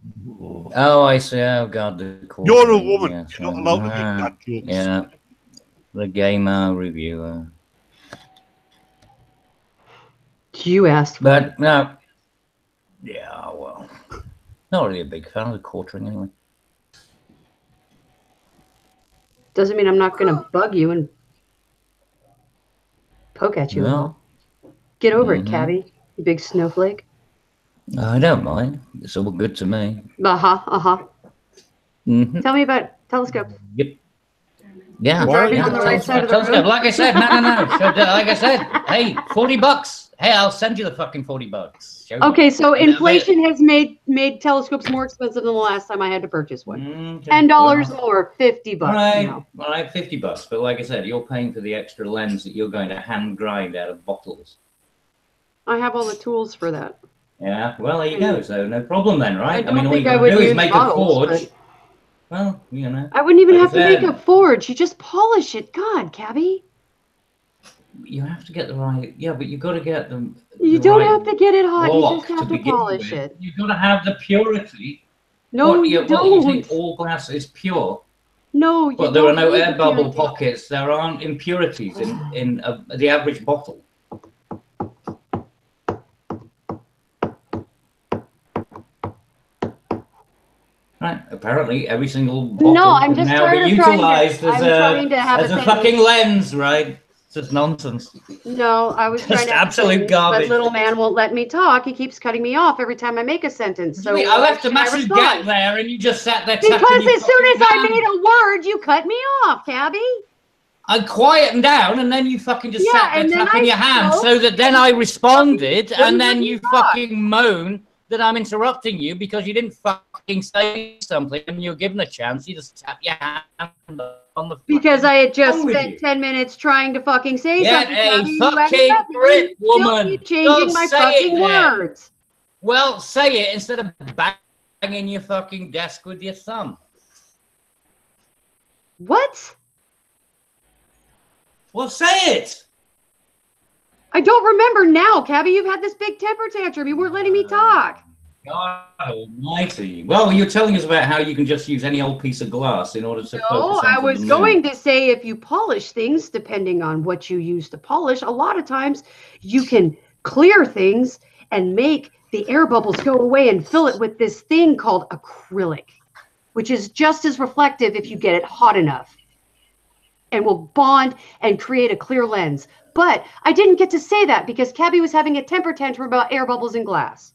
Oh, I see. Oh, God, the quartering. You're a woman. Yeah, You're not allowed to make that jokes. Yeah, the gamer reviewer. You asked for it. No. Yeah, well, not really a big fan of the quartering anyway. Doesn't mean I'm not going to bug you and poke at you. No. Get over it, Cabby, you big snowflake. I don't mind. It's all good to me. Tell me about telescopes. Yep. Yeah. Driving on the right side of the road. Like I said, no. Like I said, hey, $40. Hey, I'll send you the fucking $40. Okay, so inflation has made telescopes more expensive than the last time I had to purchase one. $10 more, $50. All right, $50. But like I said, you're paying for the extra lens that you're going to hand grind out of bottles. I have all the tools for that. Yeah, well, there you go. So no problem then, right? I mean, all you gotta do is make a forge. Well, you know. I wouldn't even have to make a forge. You just polish it. God, Cabby. You have to get the right. Yeah, but you got to get them. You don't have to get it hot. You just have to polish it. You've got to have the purity. No, you don't. You think all glass is pure? No, you but there are no air bubble pockets. There aren't impurities in the average bottle. Right. Apparently, every single bottle can now be utilized as a fucking lens, right? It's just nonsense. No, I was trying to absolute garbage. But little man won't let me talk. He keeps cutting me off every time I make a sentence. So I left a massive gap there, and you just sat there. Because as soon as I made a word, you cut me off, Cabby. I quietened down, and then you fucking just sat there tapping your hands, so that then I responded, and then you fucking moan that I'm interrupting you because you didn't fucking say something and you're given a chance. You just tap your hand on the. Because I had just spent 10 minutes trying to fucking say something. A fucking grip, woman. Keep changing my fucking words. Well, say it instead of banging your fucking desk with your thumb. What? Well, say it. I don't remember now, Cabby. You've had this big temper tantrum. You weren't letting me talk. God almighty. Well, you're telling us about how you can just use any old piece of glass in order to focus on. No, I was going to say if you polish things, depending on what you use to polish, a lot of times you can clear things and make the air bubbles go away and fill it with this thing called acrylic, which is just as reflective if you get it hot enough and will bond and create a clear lens. But I didn't get to say that because Cabby was having a temper tantrum about air bubbles in glass.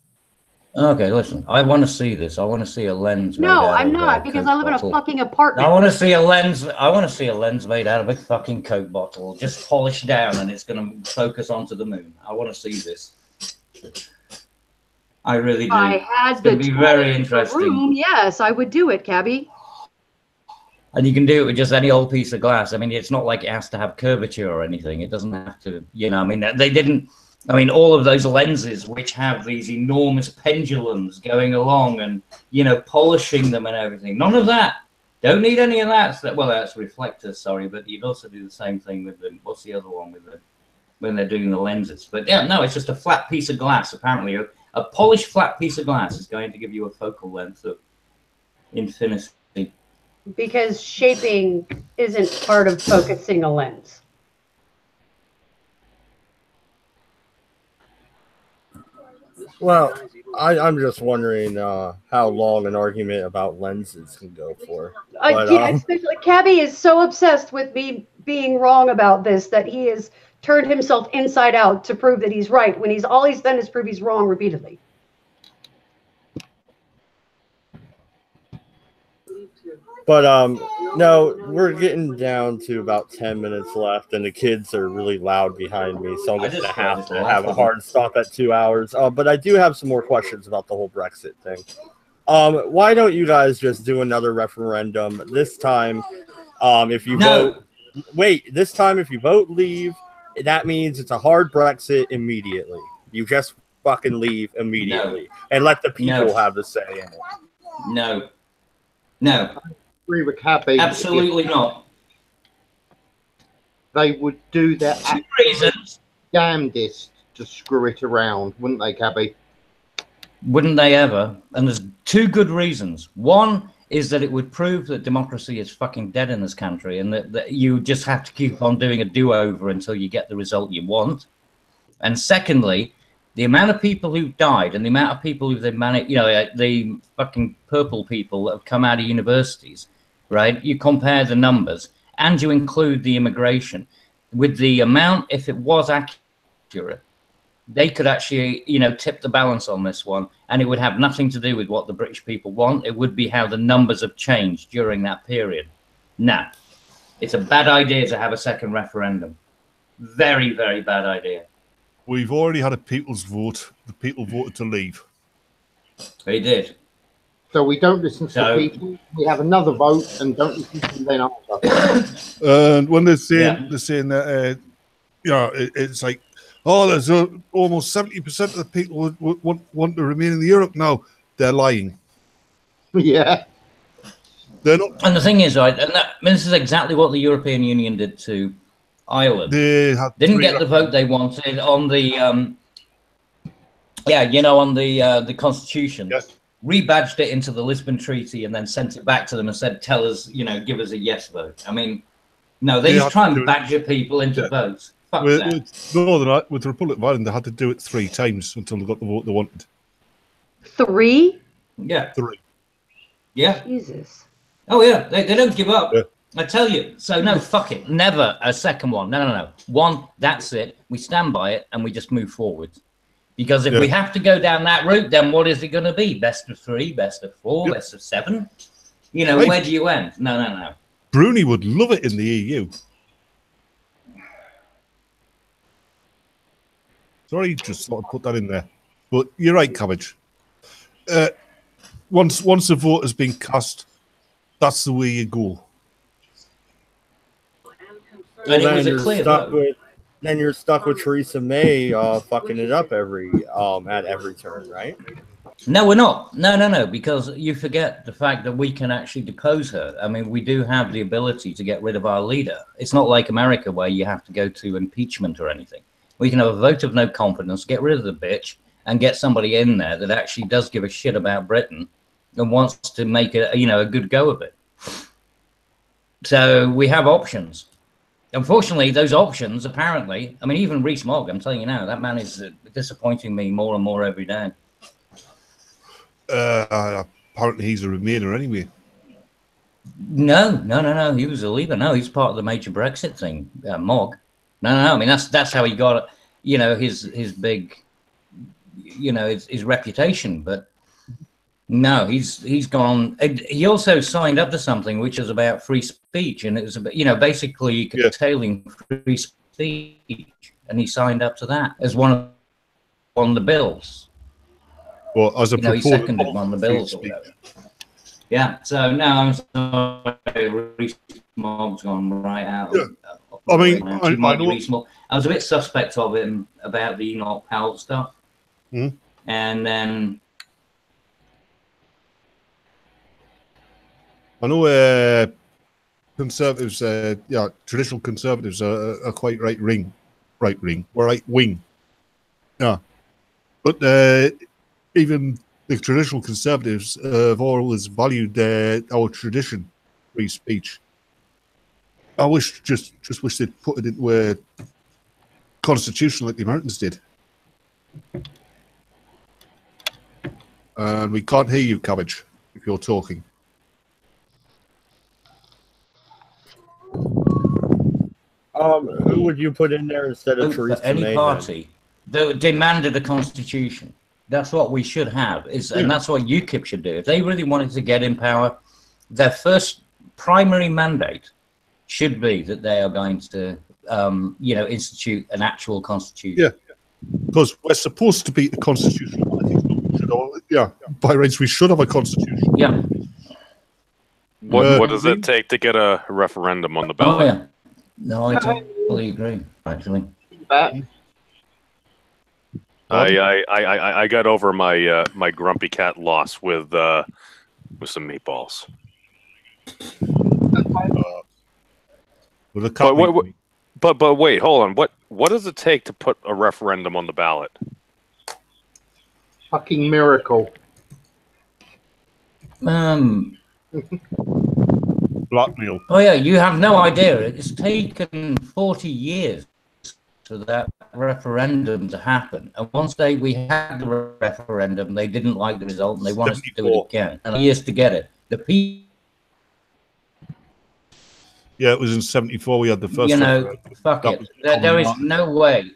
Okay, listen. I want to see this. I want to see a lens. No, I'm not, because I live in a fucking apartment. I want to see a lens. I want to see a lens made out of a fucking Coke bottle, just polished down, and it's going to focus onto the moon. I want to see this. I really do. I had to be very interesting. Room, yes, I would do it, Cabby. And you can do it with just any old piece of glass. I mean, it's not like it has to have curvature or anything. It doesn't have to, you know, I mean, they didn't, I mean, all of those lenses which have these enormous pendulums going along and, you know, polishing them and everything. None of that. Don't need any of that. Well, that's reflectors, sorry, but you'd also do the same thing with the, what's the other one with the, when they're doing the lenses. But yeah, no, it's just a flat piece of glass. Apparently, a polished flat piece of glass is going to give you a focal length of infinity. Because shaping isn't part of focusing a lens. Well, I'm just wondering how long an argument about lenses can go for. Especially Cabby is so obsessed with me being wrong about this that he is turned himself inside out to prove that he's right when all he's done is prove he's wrong repeatedly. But no, we're getting down to about 10 minutes left, and the kids are really loud behind me, so I'm going to have to have a hard stop at 2 hours. But I do have some more questions about the whole Brexit thing. Why don't you guys just do another referendum this time? If you vote, this time if you vote leave, that means it's a hard Brexit immediately. You just fucking leave immediately and let the people have the say in it. No. I agree with Cabby. Absolutely not. They would do their reasons. damnedest to screw it around, wouldn't they, Cabby? Wouldn't they ever? And there's two good reasons. One is that it would prove that democracy is fucking dead in this country, and that you just have to keep on doing a do-over until you get the result you want. And secondly, the amount of people who've died and the amount of people who've managed, the fucking purple people that have come out of universities, right? You compare the numbers and you include the immigration with the amount, if it was accurate, they could actually, tip the balance on this one, and it would have nothing to do with what the British people want. It would be how the numbers have changed during that period. Now, it's a bad idea to have a second referendum. Very, very bad idea. We've already had a people's vote. The people voted to leave. They did. So we don't listen to the people. We have another vote and don't listen to them then after. And when they're saying that, it's like, oh, there's almost 70% of the people want to remain in Europe now. They're lying. Yeah. They're not. And the thing is, right, this is exactly what the European Union did to Ireland. They didn't get the vote they wanted on the, on the Constitution. Yes. Rebadged it into the Lisbon Treaty and then sent it back to them and said, tell us, give us a yes vote. I mean, no, they just try and badger people into votes. With the Republic of Ireland, they had to do it 3 times until they got the vote they wanted. 3? Yeah. 3. Yeah. Jesus. Oh, yeah. They don't give up. Yeah. I tell you. So, no, fuck it. Never a second one. No. One, that's it. We stand by it and we just move forward. Because if we have to go down that route, then what is it going to be? Best of 3, best of 4, best of 7? Where do you end? No. Bruni would love it in the EU. Sorry, just thought I'd put that in there. But you're right, Cabbage. Once the vote has been cast, that's the way you go. Well, then you're stuck with Theresa May fucking it up at every turn, right? No, we're not. No, because you forget the fact that we can actually depose her. I mean, we do have the ability to get rid of our leader. It's not like America where you have to go to impeachment or anything. We can have a vote of no confidence, get rid of the bitch, and get somebody in there that actually does give a shit about Britain and wants to make a good go of it. So we have options. Unfortunately, those options, apparently, I mean, even Rees-Mogg, I'm telling you now, that man is disappointing me more and more every day. Apparently he's a Remainer anyway. No. He was a Leaver. No, he's part of the major Brexit thing, Mogg. No. I mean, that's how he got, his big, his reputation. But no, he's gone. He also signed up to something which is about free speech, and it was about, basically curtailing free speech, and he signed up to that as one of the bills. Well, as a he seconded one of the bills. Or whatever. Yeah. So now I'm sorry, Rees-Mogg's gone right out. Yeah. I mean, I was a bit suspect of him about the Enoch Powell stuff, and then I know conservatives, traditional conservatives are quite right wing, yeah. But even the traditional conservatives have always valued our tradition, free speech. I just wish they'd put it into a constitution like the Americans did. And we can't hear you, Cabbage, if you're talking. Who would you put in there instead of Vote for Theresa any May? party that demanded a constitution. That's what we should have, and that's what UKIP should do. If they really wanted to get in power, their first primary mandate should be that they are going to, institute an actual constitution. Yeah, because we're supposed to be a constitutional monarchy. By rights, we should have a constitution. Yeah. What does it take to get a referendum on the ballot? Oh, yeah. No, I totally agree, actually. I got over my my grumpy cat loss with some meatballs. With a cat but wait, hold on. What does it take to put a referendum on the ballot? Fucking miracle. Blackmail. Oh yeah, you have no idea. It's taken 40 years for that referendum to happen. And once we had the referendum, they didn't like the result and they want us to do it again. And years to get it. The people. Yeah, it was in '74 we had the first. Fuck it. There is no way.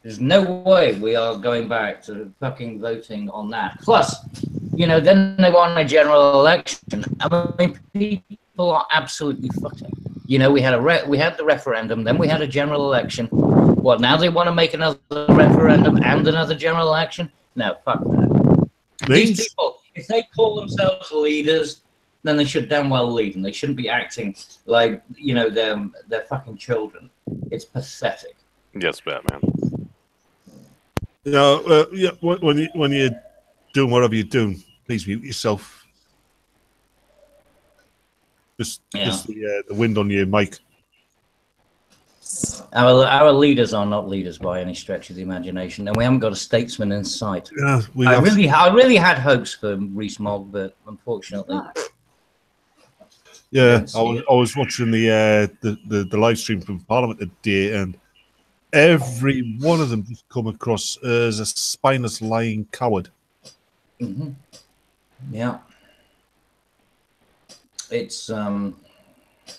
There's no way we are going back to fucking voting on that. Plus, then they want a general election. I mean, people are absolutely fucking. We had the referendum, then we had a general election. What, now they want to make another referendum and another general election? No, fuck that. These people, if they call themselves leaders, then they should damn well lead, and they shouldn't be acting like, they're fucking children. It's pathetic. Yes, Batman. When you're doing whatever you're doing, please mute yourself. Just the wind on your mic. Our leaders are not leaders by any stretch of the imagination, and we haven't got a statesman in sight. Yeah, I really had hopes for Rees-Mogg, but unfortunately. Yeah, I was watching the live stream from Parliament today, and every one of them just come across as a spineless, lying coward. Mm-hmm. Yeah, it's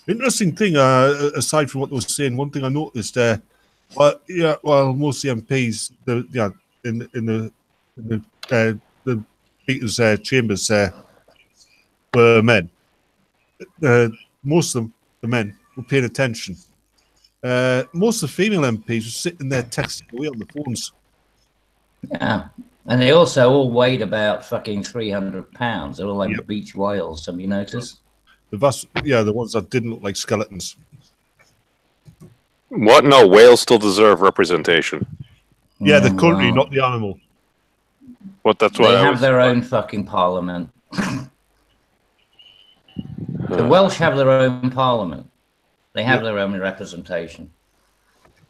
interesting thing. Aside from what they were saying, one thing I noticed there, most of the MPs, in the speakers' chambers were men. Most of them, the men, were paying attention. Most of the female MPs were sitting there texting away on the phones. Yeah, and they also all weighed about fucking 300 pounds. They were like beach whales. Have you noticed? The ones that didn't look like skeletons. What? No, whales still deserve representation. Yeah, the country, not the animal. That's what they have their own fucking parliament. The Welsh have their own parliament. They have their own representation.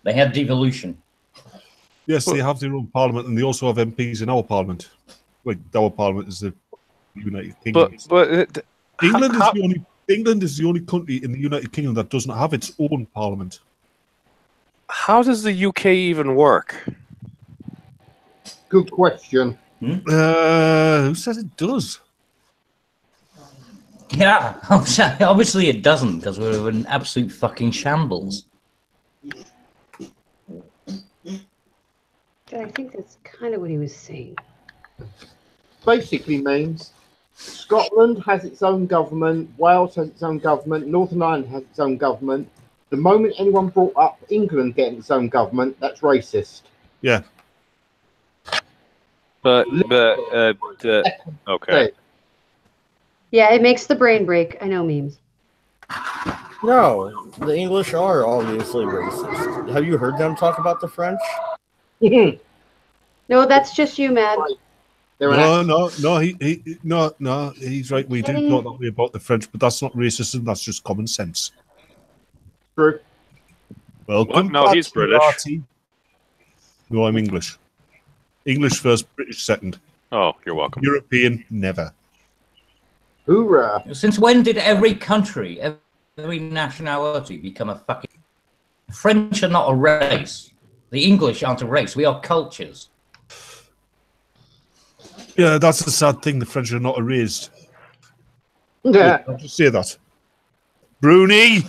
They have devolution. Yes, they have their own parliament, and they also have MPs in our parliament. Like our parliament is the United Kingdom. But England is the only country in the United Kingdom that doesn't have its own parliament. How does the UK even work? Good question. Who says it does? Yeah, obviously it doesn't, because we're in absolute fucking shambles. I think that's kind of what he was saying. Basically means Scotland has its own government, Wales has its own government, Northern Ireland has its own government. The moment anyone brought up England getting its own government, that's racist. Yeah. Okay. Yeah, it makes the brain break. I know memes. No, the English are obviously racist. Have you heard them talk about the French? No, that's just you, Mad. No, he's right. We do talk that way about the French, but that's not racism. That's just common sense. True. Welcome. No, he's British. Party. No, I'm English. English first, British second. Oh, you're welcome. European, never. Hoorah. Since when did every country, every nationality become a fucking... French are not a race. The English aren't a race. We are cultures. Yeah, that's the sad thing. The French are not erased. Yeah. I'll just say that. Bruni!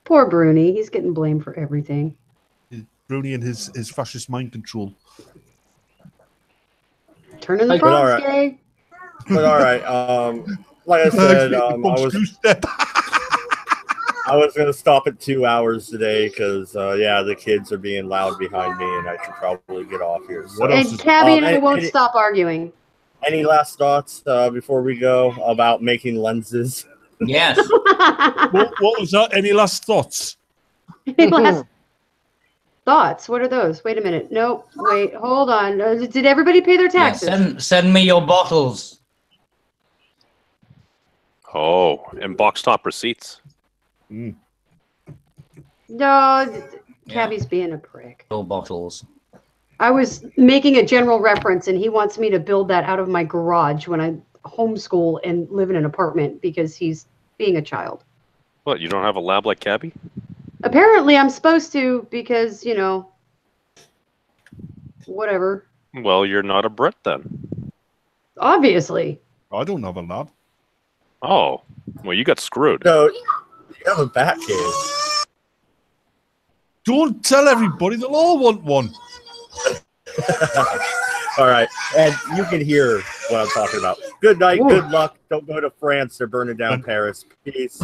Poor Bruni. He's getting blamed for everything. Bruni and his fascist mind control. Turning the But frogs all right. gay. But all right. Like I said, I was gonna stop at 2 hours today because the kids are being loud behind me, and I should probably get off here. So. And Cabby and I won't stop arguing. Any last thoughts before we go about making lenses? Yes. What was that? Any last thoughts? Any last thoughts? What are those? Wait a minute. Nope. Wait. Hold on. Did everybody pay their Yeah, taxes? send me your bottles. Oh, and box top receipts. Mm. No, Cabby's being a prick. Your bottles. I was making a general reference, and he wants me to build that out of my garage when I homeschool and live in an apartment because he's being a child. What, you don't have a lab like Cabby? Apparently, I'm supposed to because, whatever. Well, you're not a Brit then. Obviously. I don't have a lab. Oh, well, you got screwed. No, you have a bat cave. Don't tell everybody. They'll all want one. All right, and you can hear what I'm talking about. Good night, good luck. Don't go to France. They're burning down Paris. Peace.